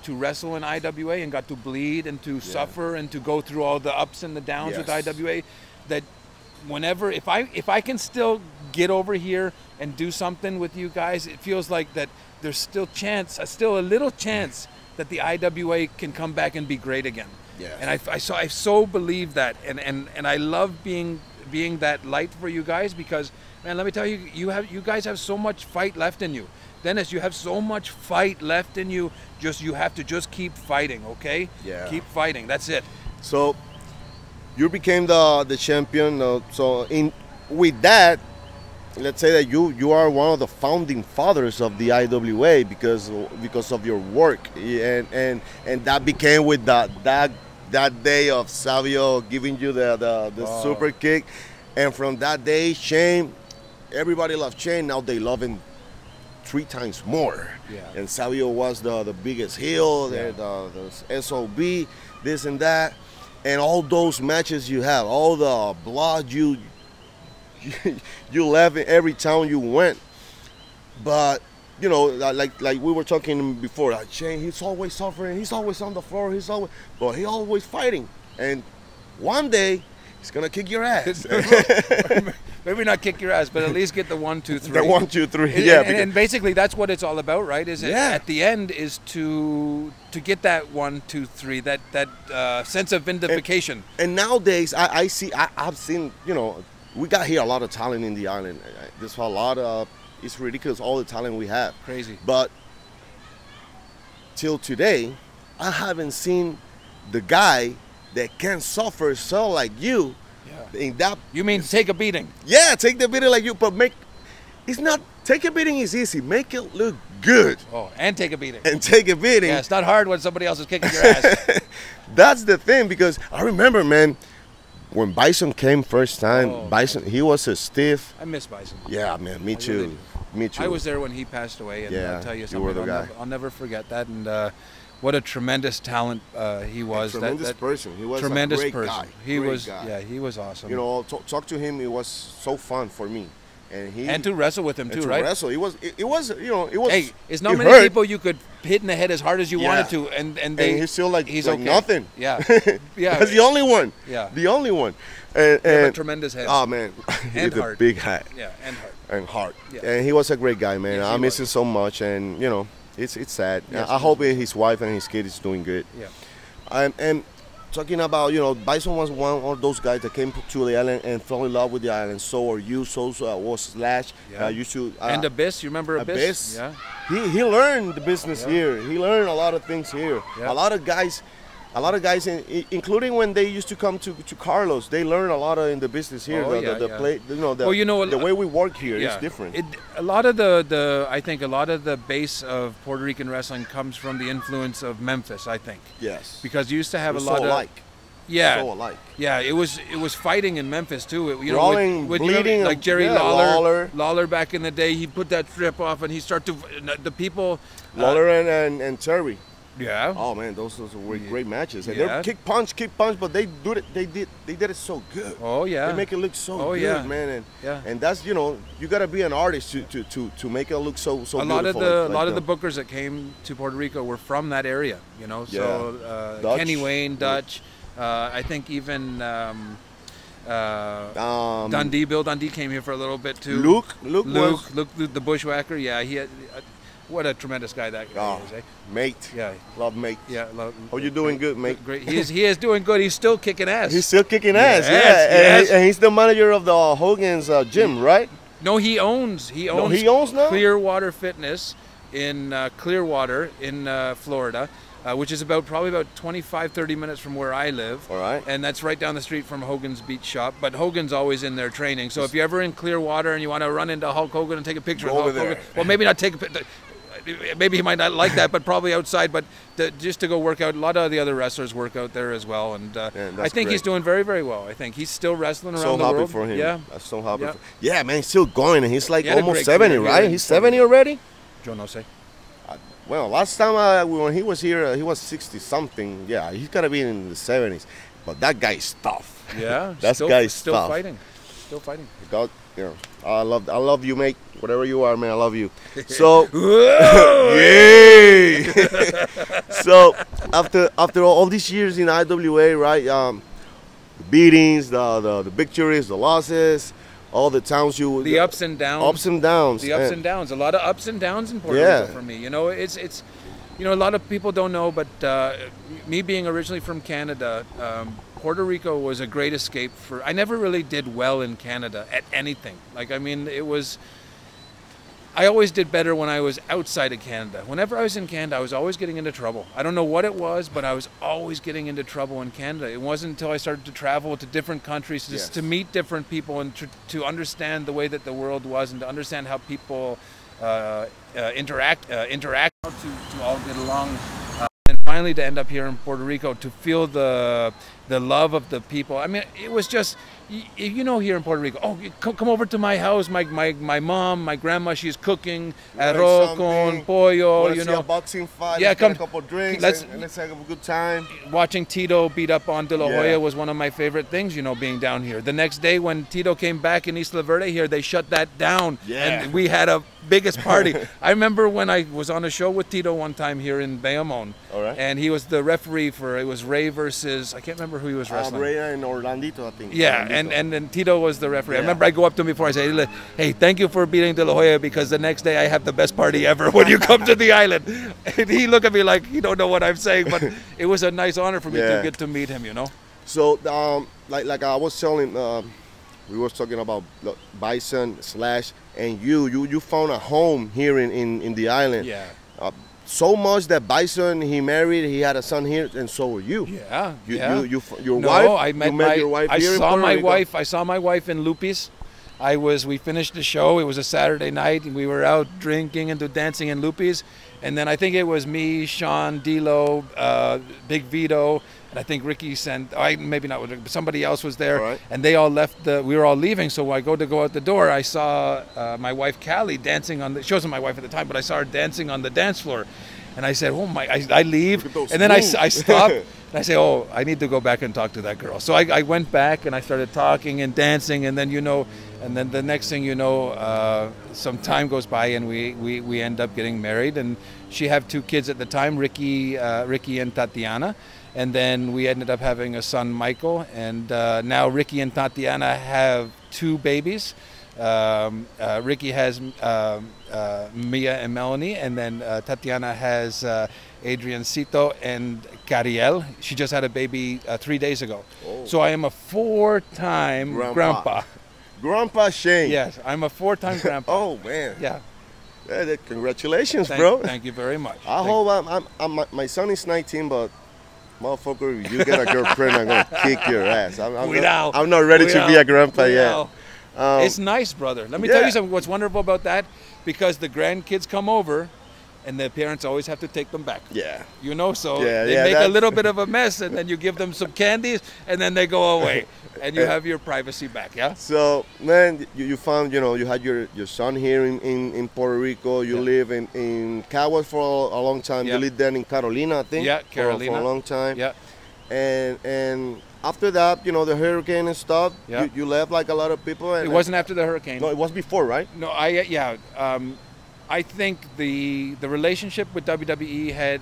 wrestle in IWA and got to bleed and to suffer and to go through all the ups and the downs with IWA. That whenever, if I can still get over here and do something with you guys, it feels like that there's still a little chance that the IWA can come back and be great again. Yeah. And I so believe that, and I love being that light for you guys, because, man, let me tell you, you guys have so much fight left in you. Dennis, you have so much fight left in you. You have to just keep fighting, okay? Yeah. Keep fighting. That's it. So you became the champion. So with that, let's say that you are one of the founding fathers of the IWA because of your work, and that became with that day of Savio giving you the super kick, and from that day, Shane, everybody loved Shane. Now they love him 3 times more. Yeah. And Savio was the biggest heel, the SOB, this and that, and all those matches you have, all the blood you left in every town you went. But you know, like we were talking before, Shane, he's always suffering, he's always on the floor, but he's always fighting, and one day he's gonna kick your ass. Maybe not kick your ass, but at least get the 1, 2, 3. The 1, 2, 3. And basically that's what it's all about, right? At the end is to get that 1, 2, 3, that sense of vindication. And nowadays I've seen, you know, we got here a lot of talent in the island. There's a lot of, it's ridiculous, all the talent we have. Crazy. But till today, I haven't seen the guy that can suffer so like you. Yeah. In that. You mean take a beating? Yeah, take the beating like you, but it's not, take a beating is easy. Make it look good. Oh, and take a beating. And take a beating. Yeah, it's not hard when somebody else is kicking your ass. That's the thing, because I remember, man, when Bison came first time, Bison, he was a stiff. I miss Bison. Yeah, man, me too. Really Me too. I was there when he passed away, and I'll tell you something. You were the guy. I'll never forget that, and what a tremendous talent he was. A tremendous person. He was tremendous a great person. guy. He was, yeah, he was awesome. You know, talk to him. It was so fun for me, and to wrestle with him too, right? To wrestle, it was, you know, it was. Hey, it's not many people you could hit in the head as hard as you wanted to, and he's still he's like okay. Nothing. Yeah, yeah. That's the only one. Yeah, the only one. And a tremendous head. Oh man, and he's heart. A big hat. Yeah, and heart. And heart. Yeah. And he was a great guy, man. Yes, I miss him so much, and you know, it's sad. Yes, I hope his wife and his kid is doing good. Yeah. And talking about, you know, Bison was one of those guys that came to the island and fell in love with the island. So are you. So was Slash. Yeah. Used to. And Abyss. You remember Abyss? Yeah. He learned the business here. He learned a lot of things here. Yeah. A lot of guys a lot of guys, including when they used to come to Carlos, they learn a lot in the business here. Play, the way we work here is different. A lot of I think a lot of the base of Puerto Rican wrestling comes from the influence of Memphis, I think. Yes. Because you used to have a lot so of alike. Yeah. So alike. Yeah, it was fighting in Memphis too. Brawling, bleeding, like Jerry Lawler back in the day, he put that strip off and he started to the people Lawler and Terry. Yeah. Oh man, those were great matches. And they're kick punch, but they did it so good. Oh yeah. They make it look so good, man. And that's you gotta be an artist to make it look so beautiful. A lot of the bookers that came to Puerto Rico were from that area, So Kenny Wayne, Dutch, I think even Bill Dundee came here for a little bit too. Luke, the bushwhacker. Yeah, he had. What a tremendous guy that guy is, eh? Mate. Yeah. Love Mate. Yeah. How you doing, good, mate? Great. He is doing good. He's still kicking ass. He's still kicking ass, yes. And he's the manager of the Hogan's gym, right? No, he owns now? Clearwater Fitness in Clearwater in Florida, which is probably about 25-30 minutes from where I live. All right. And that's right down the street from Hogan's Beach Shop. But Hogan's always in there training. So if you're ever in Clearwater and you want to run into Hulk Hogan and take a picture of Hulk Hogan, well, maybe not take a picture. Maybe he might not like that, but probably outside. But just to go work out, a lot of the other wrestlers work out there as well, and I think he's doing very, very well. I think he's still wrestling around the world. So happy for him. Yeah, I'm so happy. Yeah, man, he's still going, and he's like almost 70, career, right? He's 70 already. Yo no sé. Well, last time when he was here, he was 60 something. Yeah, he's gotta be in the 70s. But that guy's tough. Yeah, that guy's still tough. fighting. Still fighting. God, I love you, mate. Whatever you are, man, I love you. So, yay! So after all these years in IWA, right? The beatings, the victories, the losses, all the times the ups and downs. Ups and downs. The ups and downs. A lot of ups and downs in Puerto Rico for me. It's a lot of people don't know, but me being originally from Canada, Puerto Rico was a great escape I never really did well in Canada at anything. I always did better when I was outside of Canada. Whenever I was in Canada, I was always getting into trouble. I don't know what it was, but I was always getting into trouble in Canada. It wasn't until I started to travel to different countries, to meet different people and to understand the way that the world was and to understand how people interact, to all get along. And finally to end up here in Puerto Rico, to feel the love of the people. I mean, it was just, here in Puerto Rico, come over to my house. My mom, my grandma, she's cooking arroz con pollo. See a boxing fight. Yeah, come. A couple of drinks. Let's have a good time. Watching Tito beat up on De La Hoya was one of my favorite things. Being down here. The next day when Tito came back in Isla Verde here, they shut that down, and we had a biggest party. I remember when I was on a show with Tito one time here in Bayamon. All right. And he was the referee it was Ray versus, I can't remember who he was wrestling. Ray and Orlandito, I think. Yeah, and then Tito was the referee. I remember I go up to him before I say, hey, thank you for beating De La Hoya, because the next day I have the best party ever when you come to the island. And he looked at me like he don't know what I'm saying, but it was a nice honor for me to get to meet him, So, like I was telling, we were talking about Bison / and you found a home here in the island. Yeah. So much that Bison, he married, he had a son here, and so were you. Yeah. Your wife? I met your wife here in Puerto Rico? I saw my wife in Lupis. We finished the show. It was a Saturday night, and we were out drinking and dancing in Lupis. And then I think it was me, Sean, D'Lo, Big Vito, and I think Ricky maybe not, but somebody else was there. Right. And they all left. We were all leaving. So I go out the door. I saw my wife Callie dancing she wasn't my wife at the time, but I saw her dancing on the dance floor. And I said, oh my! I leave, and then I stop. And I say, oh, I need to go back and talk to that girl. So I went back and I started talking and dancing, and then and then the next thing you know, some time goes by and we end up getting married. And she had 2 kids at the time, Ricky and Tatiana. And then we ended up having a son, Michael. And now Ricky and Tatiana have 2 babies. Ricky has Mia and Melanie, and then Tatiana has Adriancito and Cariel. She just had a baby 3 days ago. Oh. So I am a 4-time grandpa. Grandpa Shane. Yes, I'm a 4-time grandpa. Oh man. Yeah. Congratulations, bro. Thank you very much. I hope my son is 19, but Motherfucker, if you get a girlfriend, I'm gonna kick your ass. I'm Cuidado. not ready to be a grandpa Cuidado. yet. It's nice, brother. Let me tell you something. What's wonderful about that, because the grandkids come over, and the parents always have to take them back. Yeah. You know, so Yeah, they yeah, make a that's- little bit of a mess, and then you give them some candies, and then they go away, and you have your privacy back. Yeah. So, man, you found, you had your son here in Puerto Rico. You live in Caguas for a long time. Yeah. You lived then in Carolina, I think. Yeah, for Carolina. a long time. Yeah. And after that, the hurricane and stuff, Yeah. you left like a lot of people. And, It wasn't after the hurricane. No, it was before, right? No, I think the relationship with WWE had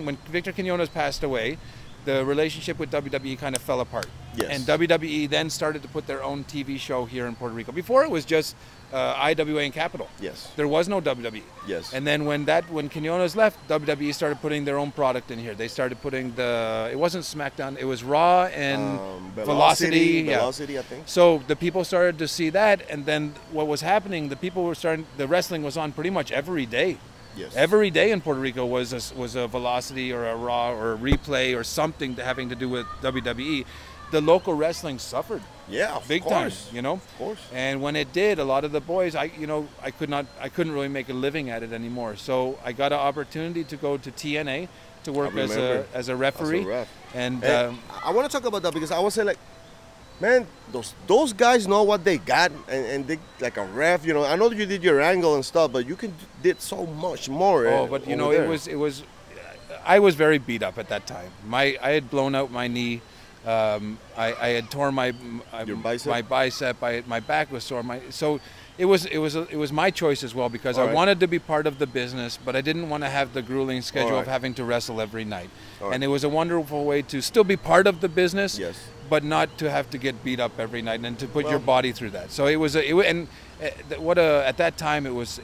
when Victor Quinones passed away, the relationship with WWE kind of fell apart. Yes. And WWE then started to put their own TV show here in Puerto Rico. Before it was just IWA and Capital. Yes. There was no WWE. Yes. And then when Quinones left, WWE started putting their own product in here. They started putting it wasn't SmackDown, it was Raw and Velocity. Velocity, I think. So the people started to see that, and then what was happening, the wrestling was on pretty much every day. Yes. Every day in Puerto Rico was a Velocity or a Raw or a Replay or something having to do with WWE. The local wrestling suffered. Yeah, of big course. time, Of course. And when it did, a lot of the boys, I couldn't really make a living at it anymore. So I got an opportunity to go to TNA to work as a referee. As a ref. And I want to talk about that because I was saying, like, man, those guys know what they got, and they like a ref. I know you did your angle and stuff, but you did so much more. but it was. I was very beat up at that time. I had blown out my knee. I had torn my bicep. My back was sore. So it was my choice as well, because I wanted to be part of the business, but I didn't want to have the grueling schedule of having to wrestle every night. And it was a wonderful way to still be part of the business, yes, but not to have to get beat up every night and to put your body through that. So at that time it was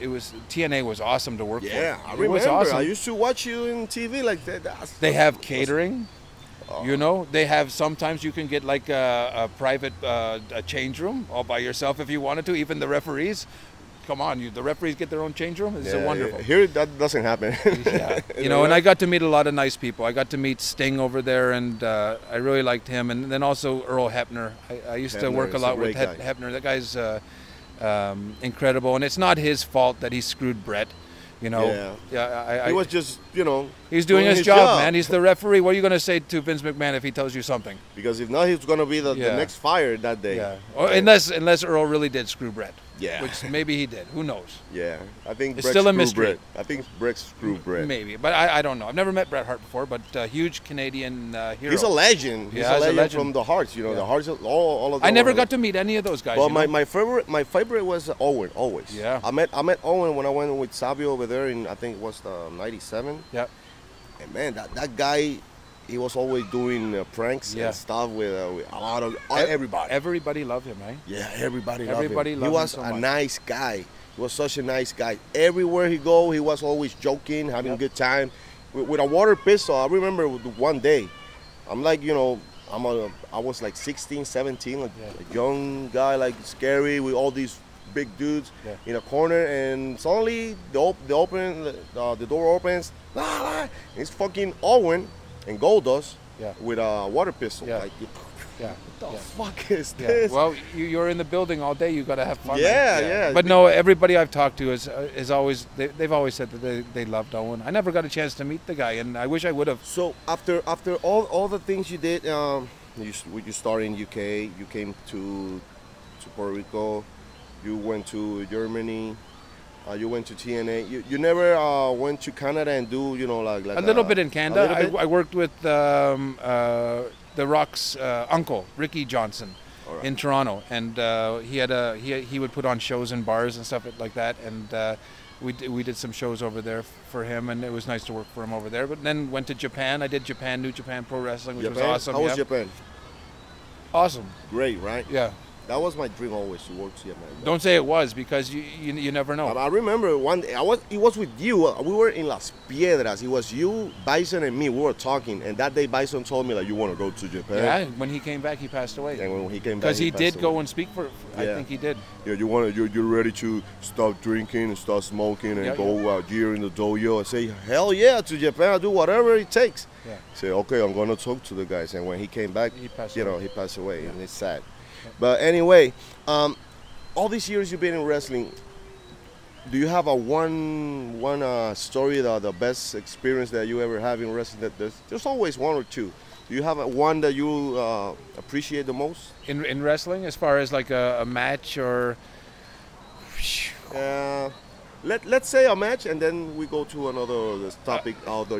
TNA was awesome to work for. Yeah, I It remember. was awesome. I used to watch you in TV like that. They have catering. They have, sometimes you can get like a private a change room all by yourself if you wanted to. Even the referees, come on, the referees get their own change room. It's wonderful. Here that doesn't happen. Yeah, and I got to meet a lot of nice people. I got to meet Sting over there, and I really liked him. And then also Earl Hebner. I used to work a lot with Hebner. That guy's incredible, and it's not his fault that he screwed Brett. He was just, he's doing his job, man. He's the referee. What are you going to say to Vince McMahon if he tells you something? Because if not, he's going to be the next fired that day. Yeah. Unless Earl really did screw Brett. Yeah. Which maybe he did. Who knows? Yeah. I think it's still a mystery. Brett. I think Brett screwed Brett. Maybe, but I don't know. I've never met Bret Hart before, but huge Canadian hero. He's a legend. He's a legend from the Hearts. The Hearts, all of them. I never got to meet any of those guys. Well, my favorite was Owen, always. Yeah. I met Owen when I went with Savio over there in, I think it was '97. Yeah. And man, that guy, he was always doing pranks and stuff with a lot of everybody. Everybody loved him, right? Yeah, everybody loved him. He was so a much. nice guy. He was such a nice guy. Everywhere he go, he was always joking, having a good time. With a water pistol, I remember one day, I'm like, I was like 16, 17, like a young guy, like scary, with all these big dudes in a corner, and suddenly the door opens, and it's fucking Owen and Goldust with a water pistol. Yeah. Like, Yeah. what the fuck is this? Well, you're in the building all day. You got to have fun. Yeah, right? yeah. But no, everybody I've talked to is always they've always said that they loved Owen. I never got a chance to meet the guy, and I wish I would have. So after all the things you did, you started in UK. You came to Puerto Rico. You went to Germany. You went to TNA. You never went to Canada and do like a little bit in Canada. I worked with The Rock's uncle, Ricky Johnson, in Toronto, and he would put on shows in bars and stuff like that, and we did some shows over there for him, and it was nice to work for him over there. But then went to Japan. I did New Japan Pro Wrestling, which was awesome. How was Japan? Awesome. Great, right? Yeah. That was my dream always, to work CMA. Don't say it was, because you never know. I remember one day, it was with you. We were in Las Piedras. It was you, Bison, and me. We were talking, and that day Bison told me, like, you want to go to Japan. Yeah, when he came back, he passed away. And when he came back, because he did go and speak for. I think he did. Yeah, you're ready to stop drinking and start smoking and go out here in the dojo. I say, hell yeah, to Japan. I'll do whatever it takes. Yeah. Say, okay, I'm gonna talk to the guys. And when he came back, he passed away, Yeah. and it's sad. But anyway, all these years you've been in wrestling, do you have a one story, the best experience that you ever have in wrestling? That there's always one or two. Do you have one that you appreciate the most? In wrestling, as far as like a match or... Let's say a match, and then we go to another topic,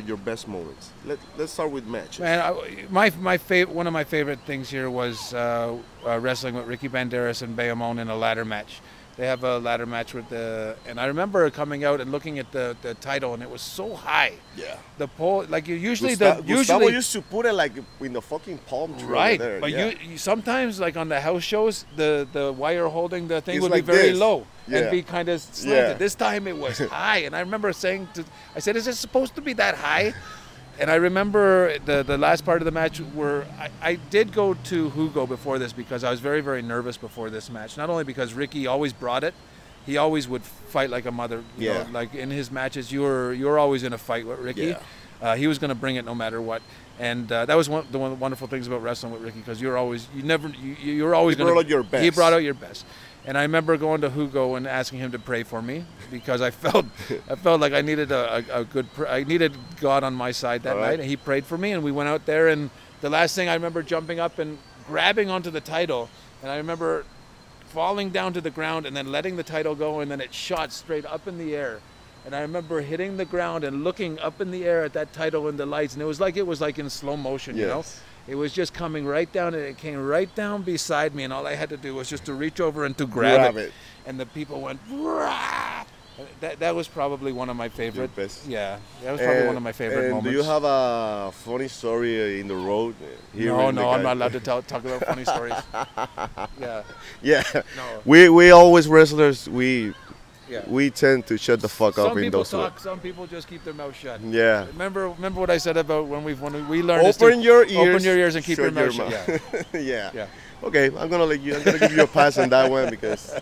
your best moments. Let's start with matches. Man, one of my favorite things here was wrestling with Ricky Banderas and Bayamon in a ladder match. They have a ladder match and I remember coming out and looking at the title, and it was so high. Yeah. The pole, like usually Gustavo used to put it like in the fucking palm tree. Right, there. but you sometimes, like on the house shows, the wire holding the thing would like be very this. low and be kind of slanted. Yeah. This time it was high, and I remember saying I said, "Is it supposed to be that high?" And I remember the last part of the match where I did go to Hugo before this, because I was very, very nervous before this match. Not only because Ricky always brought it, he always would fight like a mother. You know, like in his matches, you're always in a fight with Ricky. Yeah. He was going to bring it no matter what. And that was one of the wonderful things about wrestling with Ricky, because you're always going to... He brought out your best. He brought out your best. And I remember going to Hugo and asking him to pray for me, because I felt like I needed I needed God on my side that night, and he prayed for me, and we went out there, and the last thing I remember jumping up and grabbing onto the title, and I remember falling down to the ground and then letting the title go, and then it shot straight up in the air. And I remember hitting the ground and looking up in the air at that title in the lights, and it was like in slow motion, you know? It was just coming right down, and it came right down beside me, and all I had to do was just to reach over and to grab it. And the people went, "Rah!" That was probably one of my favorite. Yeah, that was probably one of my favorite moments. Do you have a funny story in the road? No, I'm not allowed to talk about funny stories. Yeah. No. We always wrestlers, we tend to shut the fuck up in those. Some people just keep their mouth shut. Yeah. Remember what I said about when we learned open your ears and keep your mouth shut. Yeah. Okay, I'm gonna give you a pass on that one, because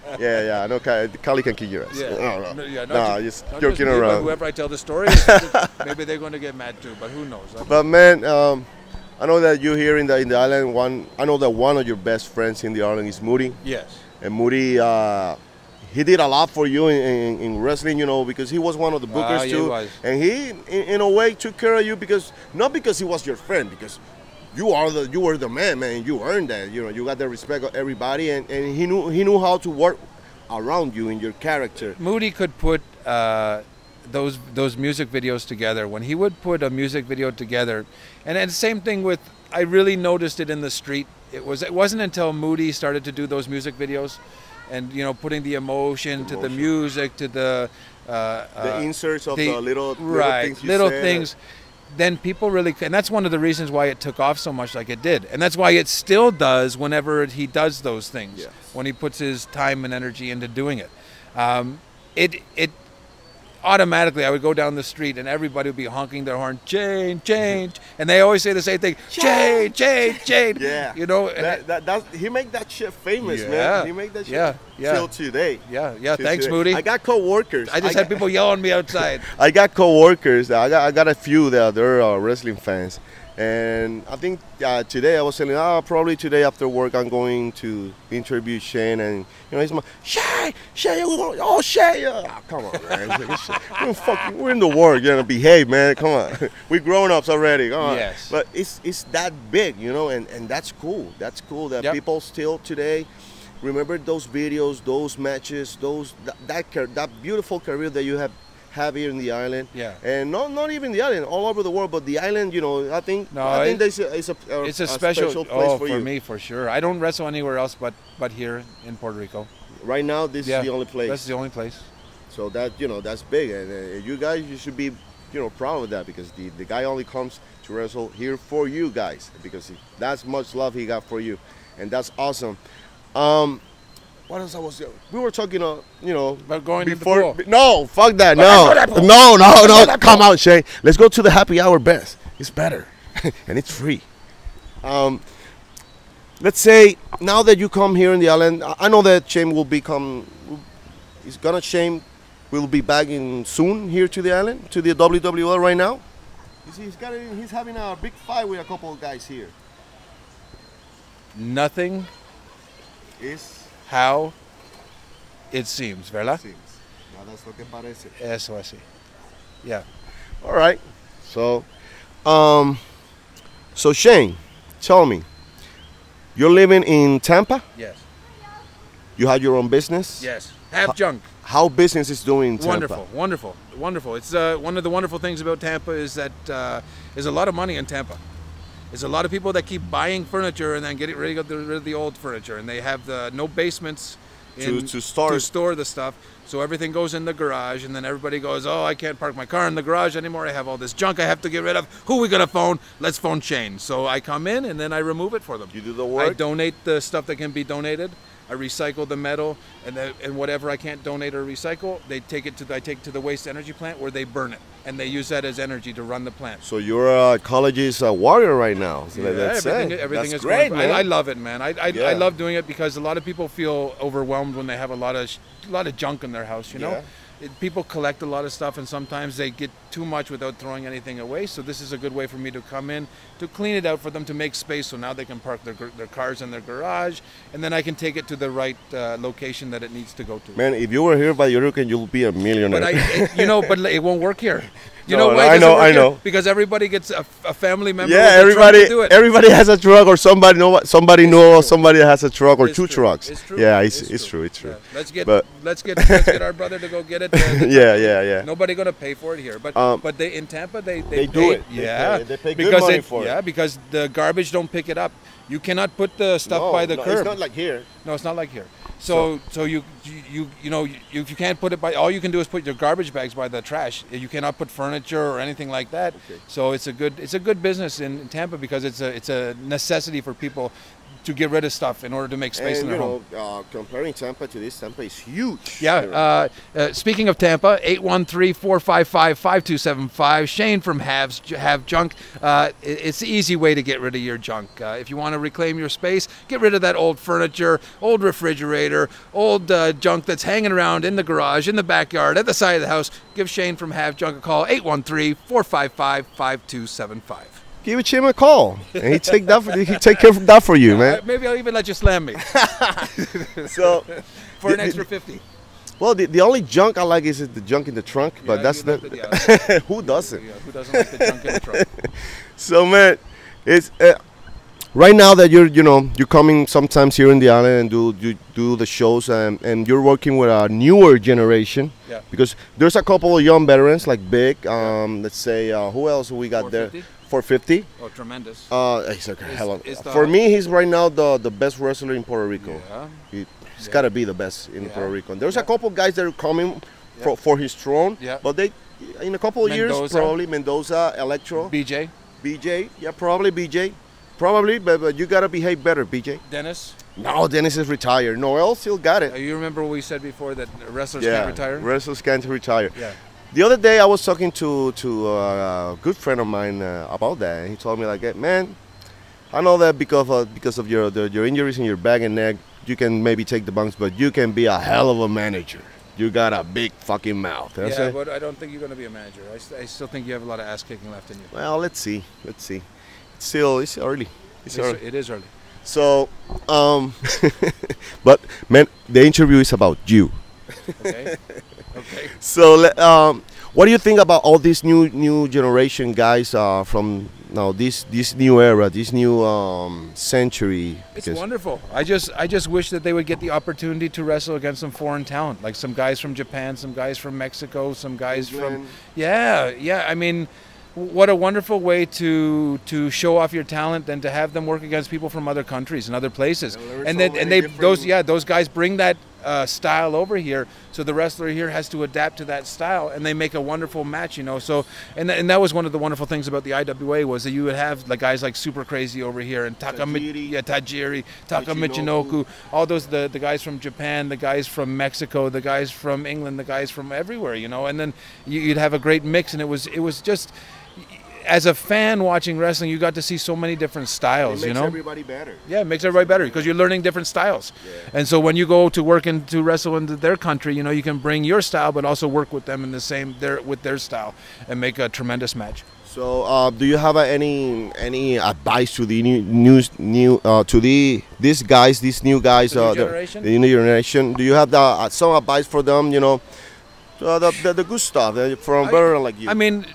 I know Kali can kick your ass. Just joking around. Whoever I tell the story, maybe they're going to get mad too, but who knows? But man, I know that you here in the island. I know that one of your best friends in the island is Moody. Yes. And Moody, he did a lot for you in wrestling, you know, because he was one of the bookers too. He was. And he, in a way, took care of you, not because he was your friend, because you were the man. You earned that. You know, you got the respect of everybody, and he knew how to work around you in your character. Moody could put those music videos together. When he would put a music video together, and the same thing with, I really noticed it in the street. It wasn't until Moody started to do those music videos, and putting the emotion to the music, to the inserts of the little things you said. Then people really, and that's one of the reasons why it took off so much like it did, and that's why it still does whenever he does those things. When he puts his time and energy into doing it, it automatically, I would go down the street and everybody would be honking their horn, change, and they always say the same thing, change. Yeah. He made that shit famous, man. He made that shit till today. Thanks, Moody. I got co-workers. I just had people yell on me outside. I got co-workers. I got a few that they're wrestling fans. And I think today I was saying, probably today after work I'm going to interview Shane, and he's my Shane, Shane, come on, man, we're in the work, behave, man, come on, we're grown ups already, come on. Yes. But it's that big, and that's cool. That's cool that people still today remember those videos, those matches, that beautiful career that you have here in the island, and not even the island, all over the world, but the island, I think it's a special place for you. Me, for sure. I don't wrestle anywhere else but here in Puerto Rico. Right now, this is the only place. That's the only place. So that that's big, and you guys, you should be proud of that, because the guy only comes to wrestle here for you guys, because that's much love he got for you, and that's awesome. What else I was doing? We were talking, About going before. to the pool. No, fuck that. No, no. Come out, Shane. Let's go to the happy hour best. It's better, and it's free. Let's say now that you come here in the island, I know that Shane will become. Shane will be back in soon here to the island, to the WWL right now. You see, he's having a big fight with a couple of guys here. Nothing Is how it seems, ¿verdad? seems. Nada es lo que parece. Eso así. Yeah. All right. So, so Shane, tell me, you're living in Tampa? Yes. You have your own business? Yes. Have junk. How business is doing in Tampa? Wonderful. It's one of the wonderful things about Tampa is that there's a lot of money in Tampa. There's a lot of people that keep buying furniture and then getting rid of the old furniture, and they have no basements To store the stuff. So everything goes in the garage, and then everybody goes, oh, I can't park my car in the garage anymore. I have all this junk I have to get rid of. Who are we going to phone? Let's phone Shane. So I come in, and then I remove it for them. You do the work? I donate the stuff that can be donated. I recycle the metal, and whatever I can't donate or recycle, I take it to the waste energy plant where they burn it, and they use that as energy to run the plant. So you're a college's warrior right now. So everything That's is great, going. man. I love it, man. I love doing it because a lot of people feel overwhelmed when they have a lot of junk in their house. You know, people collect a lot of stuff, and sometimes they get too much without throwing anything away. So this is a good way for me to come in to clean it out for them, to make space, so now they can park their cars in their garage, and then I can take it to the right location that it needs to go to. Man, if you were here by Uruguay, you'll be a millionaire. But but it won't work here. You No, know why? I it doesn't work I here? know. Because everybody gets a family member. Yeah, with a truck to do it. everybody has a truck, or somebody knows somebody that has a truck or It's two true. trucks. It's true. Yeah, it's true. Yeah. But- Let's get our brother to go get it. Yeah. Nobody gonna pay for it here, but they in Tampa they They do pay, it. Yeah, They pay good because money for it. Yeah, because the garbage don't pick it up. You cannot put the stuff by the curb. It's not like here. No, it's not like here. So you can't put it by. All you can do is put your garbage bags by the trash. You cannot put furniture or anything like that. Okay. So it's a good business in Tampa because it's a necessity for people to get rid of stuff in order to make space in their home. Comparing Tampa to this, Tampa is huge. Yeah. Speaking of Tampa, 813-455-5275. Shane from Have Junk. It's the easy way to get rid of your junk. If you want to reclaim your space, get rid of that old furniture, old refrigerator, old junk that's hanging around in the garage, in the backyard, at the side of the house. Give Shane from Have Junk a call, 813-455-5275. Give him a call, and he take care of that for you, man. Maybe I'll even let you slam me So, for an extra 50. well, the only junk I like is the junk in the trunk, but Yeah, that's you the love it, yeah. who doesn't. Yeah, who doesn't like the junk in the truck? So, man, it's right now that you're coming sometimes here in the island and do the shows, and you're working with a newer generation. Yeah. Because there's a couple of young veterans like Big. Let's say who else we got there? 450. Oh, tremendous. He's a hell of. is the- For me, he's right now the best wrestler in Puerto Rico. Yeah. He's got to be the best in Yeah. Puerto Rico. And there's a Yeah. couple guys that are coming Yeah. for his throne. Yeah. But they, in a couple of years, Mendoza. probably Mendoza, Electro, BJ, BJ. Yeah, probably BJ. Probably, but you got to behave better, BJ. Dennis. No, Dennis is retired. Noel still got it. You remember what we said before that wrestlers can't retire? Wrestlers can't retire. Yeah. The other day I was talking to a good friend of mine about that, and he told me like, "Hey, man, I know that because of your injuries in your back and neck, you can maybe take the bumps, but you can be a hell of a manager. You got a big fucking mouth." And I Yeah, said, but I don't think you're going to be a manager. I still think you have a lot of ass kicking left in you. well, let's see. It's early. It's early. It is early. So, but man, the interview is about you. Okay. Okay. So, what do you think about all these new generation guys from now this new era, this new century? It's wonderful. I just wish that they would get the opportunity to wrestle against some foreign talent, like some guys from Japan, some guys from Mexico, some guys from yeah. I mean, what a wonderful way to show off your talent than to have them work against people from other countries and other places. Yeah, And those guys bring that style over here, so the wrestler here has to adapt to that style, and they make a wonderful match, you know. So, and that was one of the wonderful things about the IWA, was that you would have like guys like Super Crazy over here, and Tajiri, Taka Michinoku, all those the guys from Japan, the guys from Mexico, the guys from England, the guys from everywhere, you know. And then you'd have a great mix, and it was just, as a fan watching wrestling, you got to see so many different styles, you know. It makes everybody better. Yeah, it makes everybody better because you're learning different styles. Yeah. And so when you go to work and to wrestle into their country, you know, you can bring your style, but also work with them in the same with their style, and make a tremendous match. So, do you have any advice to the these guys, these new guys, The new generation? the new generation? Do you have some advice for them? You know, the good stuff from veteran like you. I mean,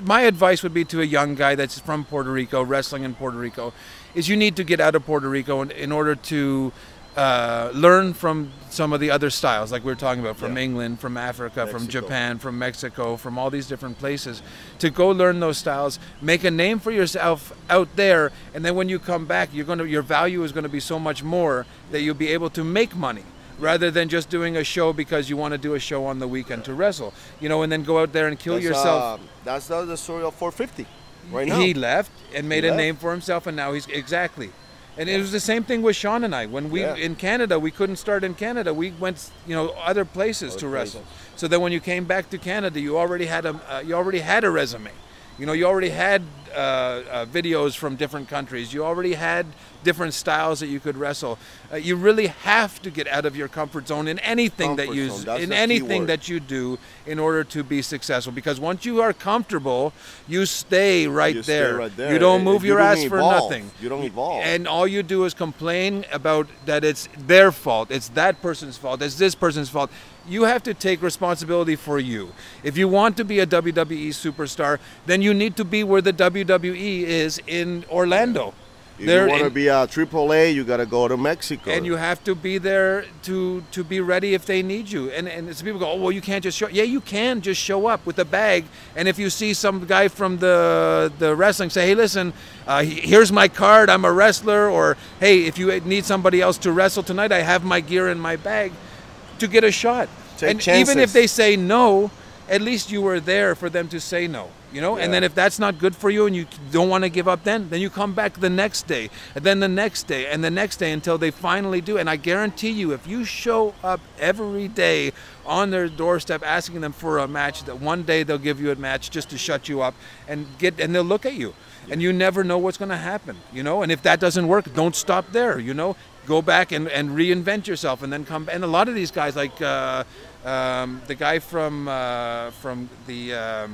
my advice would be to a young guy that's from Puerto Rico, wrestling in Puerto Rico, is you need to get out of Puerto Rico in order to learn from some of the other styles, like we were talking about, from England, from Africa, from Japan, from Mexico, from all these different places, to go learn those styles, make a name for yourself out there, and then when you come back, your value is going to be so much more that you'll be able to make money, rather than just doing a show because you want to do a show on the weekend to wrestle, you know, and then go out there and kill yourself. That's the story of 450 right now. He left and made a name for himself, and now he's exactly. And it was the same thing with Sean and I. When we in Canada, we couldn't start in Canada. We went, you know, other places to wrestle. So then when you came back to Canada, you already had a resume. You know, you already had videos from different countries. You already had different styles that you could wrestle. You really have to get out of your comfort zone in anything that you do in order to be successful. Because once you are comfortable, you stay right there. You don't move your ass for nothing. You don't evolve. And all you do is complain about that it's their fault. It's that person's fault. It's this person's fault. You have to take responsibility for you. If you want to be a WWE superstar, then you need to be where the WWE is in Orlando. If you want to be a AAA, you got to go to Mexico. And you have to be there to be ready if they need you. And some people go, oh, well, you can't just show up. Yeah, you can just show up with a bag. And if you see some guy from the wrestling, say, hey, listen, here's my card. I'm a wrestler. Or, hey, if you need somebody else to wrestle tonight, I have my gear in my bag, to get a shot. Take chances. Even if they say no, at least you were there for them to say no, you know. And then if that's not good for you and you don't want to give up, then you come back the next day, and then the next day, and the next day, until they finally do. And I guarantee you, if you show up every day on their doorstep asking them for a match, that one day they'll give you a match just to shut you up and they'll look at you. And you never know what's going to happen, you know. And if that doesn't work, don't stop there, you know. Go back and reinvent yourself, and then come. And a lot of these guys, like the guy from the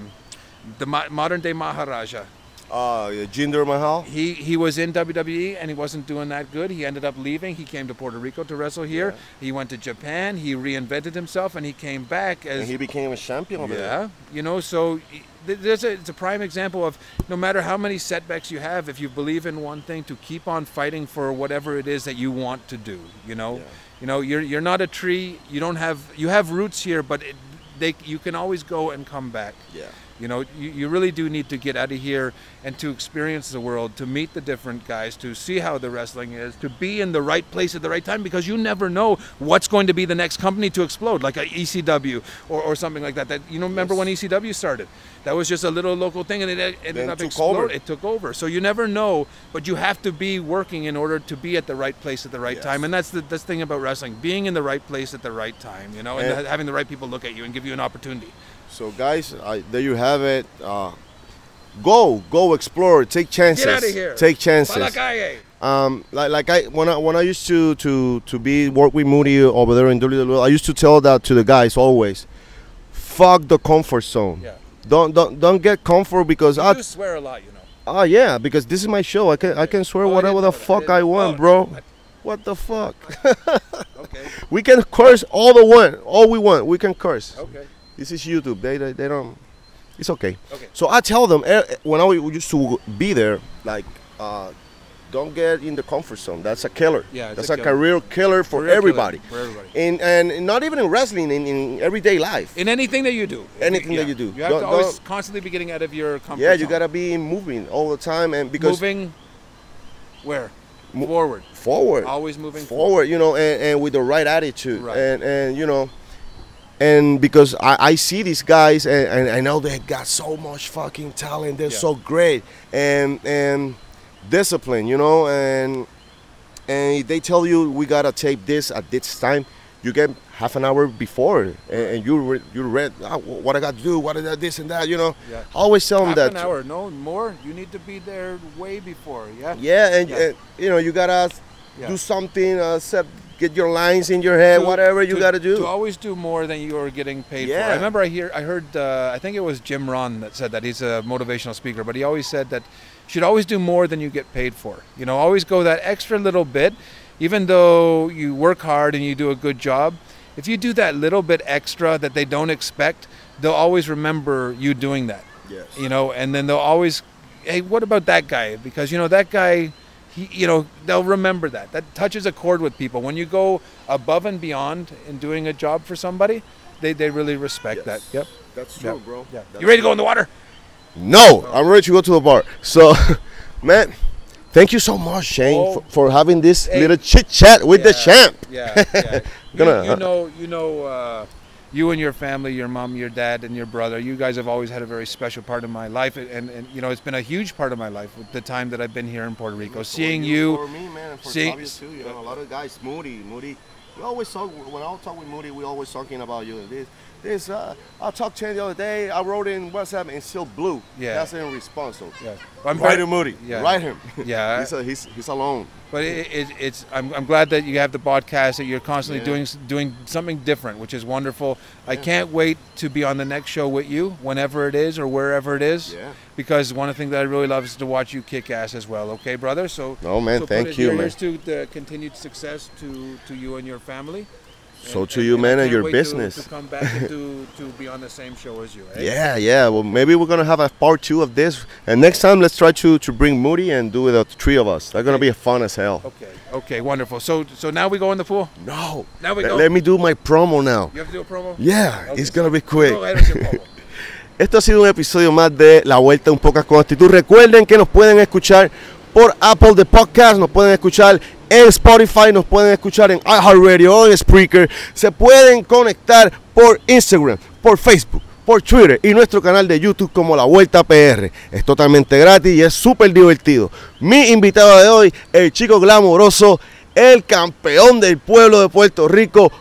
modern day Maharaja, Jinder Mahal. He was in WWE and he wasn't doing that good. He ended up leaving. He came to Puerto Rico to wrestle here. He went to Japan. He reinvented himself, and he came back and he became a champion over there. Yeah, you know. So it's a prime example of, no matter how many setbacks you have, if you believe in one thing, to keep on fighting for whatever it is that you want to do. You know, you know, you're not a tree. You have roots here, but you can always go and come back. Yeah. You know, you really do need to get out of here and to experience the world, to meet the different guys, to see how the wrestling is, to be in the right place at the right time, because you never know what's going to be the next company to explode, like a ECW or something like that. You know, remember when ECW started? That was just a little local thing, and it ended up exploding. It took over. So you never know, but you have to be working in order to be at the right place at the right time. And that's the thing about wrestling, being in the right place at the right time, you know, and having the right people look at you and give you an opportunity. So guys, there you have it. Go explore, take chances. Get out of here. Take chances. When I used to work with Moody over there in WWE, I used to tell that to the guys always. Fuck the comfort zone. Yeah. Don't get comfort, because I do swear a lot, you know. Oh yeah, because this is my show. I can swear whatever the fuck I want, bro. What the fuck? Okay. We can curse all we want. We can curse. Okay. This is YouTube. They don't. It's okay. Okay. So I tell them, when I used to be there, like, don't get in the comfort zone. That's a killer. Yeah, that's a career killer for everybody. For everybody. And not even in wrestling, in everyday life. In anything that you do. Anything that you do. You have to always constantly be getting out of your comfort zone. Yeah, you gotta be moving all the time, and because moving. Where? Forward. Always moving forward. You know, and with the right attitude. Right. And you know, and because I see these guys and I know they got so much fucking talent. They're so great and discipline. You know, and they tell you we gotta tape this at this time. You get half an hour before, and you read what I got to do, what I got this and that, you know. Yeah. I always tell them that. Half an hour, no more. You need to be there way before, yeah. Yeah, and you know, you gotta do something, get your lines in your head, whatever you gotta do. To always do more than you are getting paid for. I remember I heard, I think it was Jim Rohn that said that. He's a motivational speaker, but he always said that you should always do more than you get paid for. You know, always go that extra little bit. Even though you work hard and you do a good job, if you do that little bit extra that they don't expect, they'll always remember you doing that. Yes. You know, and then they'll always, hey, what about that guy? Because, you know, that guy, you know, they'll remember that. That touches a chord with people. When you go above and beyond in doing a job for somebody, they really respect that. Yep. That's true, bro. Yeah. You ready to go in the water? No, I'm ready to go to the bar. So, man. Thank you so much, Shane, for having this little chit chat with the champ. Yeah. You and your family, your mom, your dad, and your brother, you guys have always had a very special part of my life, and you know, it's been a huge part of my life with the time that I've been here in Puerto Rico. Seeing you, for me, man, and for Fabio too. You know, a lot of guys, Moody. We always talk when I talk with Moody. We always talking about you. I talked to him the other day. I wrote in WhatsApp and still blue. Yeah, that's in response. So write him, Moody. Yeah. Write him. Yeah, he's alone. But I'm glad that you have the podcast, that you're constantly doing something different, which is wonderful. I can't wait to be on the next show with you, whenever it is or wherever it is. Yeah. Because one of the things that I really love is to watch you kick ass as well. Okay, brother. So. Oh man, thank you, man. Here's to the continued success to you and your family. So to you, man, and your business. To come back and to be on the same show as you. Eh? Yeah. Well, maybe we're gonna have a part 2 of this, and next time let's try to bring Moody and do the 3 of us. That's gonna be fun as hell. Okay, wonderful. So now we go in the pool. No. Now we go. Let me do my promo now. You have to do a promo. Yeah, it's gonna be quick. Go ahead with your promo. Esto ha sido un episodio más de La Vuelta un Podcast con Actitud. Recuerden que nos pueden escuchar por Apple de Podcast, nos pueden escuchar en Spotify, nos pueden escuchar en iHeartRadio, en Spreaker. Se pueden conectar por Instagram, por Facebook, por Twitter y nuestro canal de YouTube como La Vuelta PR. Es totalmente gratis y es súper divertido. Mi invitado de hoy, el chico glamoroso, el campeón del pueblo de Puerto Rico.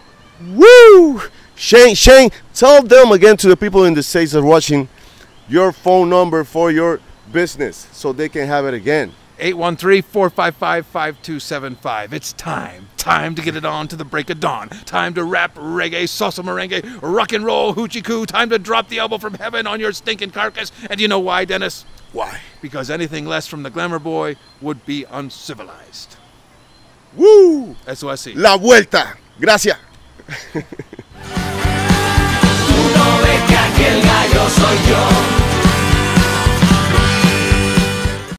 ¡Woo! Shane, tell them again, to the people in the States that are watching, your phone number for your business so they can have it again. 813-455-5275. It's time to get it on to the break of dawn. Time to rap, reggae, salsa, merengue, rock and roll, hoochie coo. Time to drop the elbow from heaven on your stinking carcass. And you know why, Dennis? Why? Because anything less from the Glamour Boy would be uncivilized. Woo! Eso así. La Vuelta. Gracias. Tú no ves que aquí el gallo soy yo.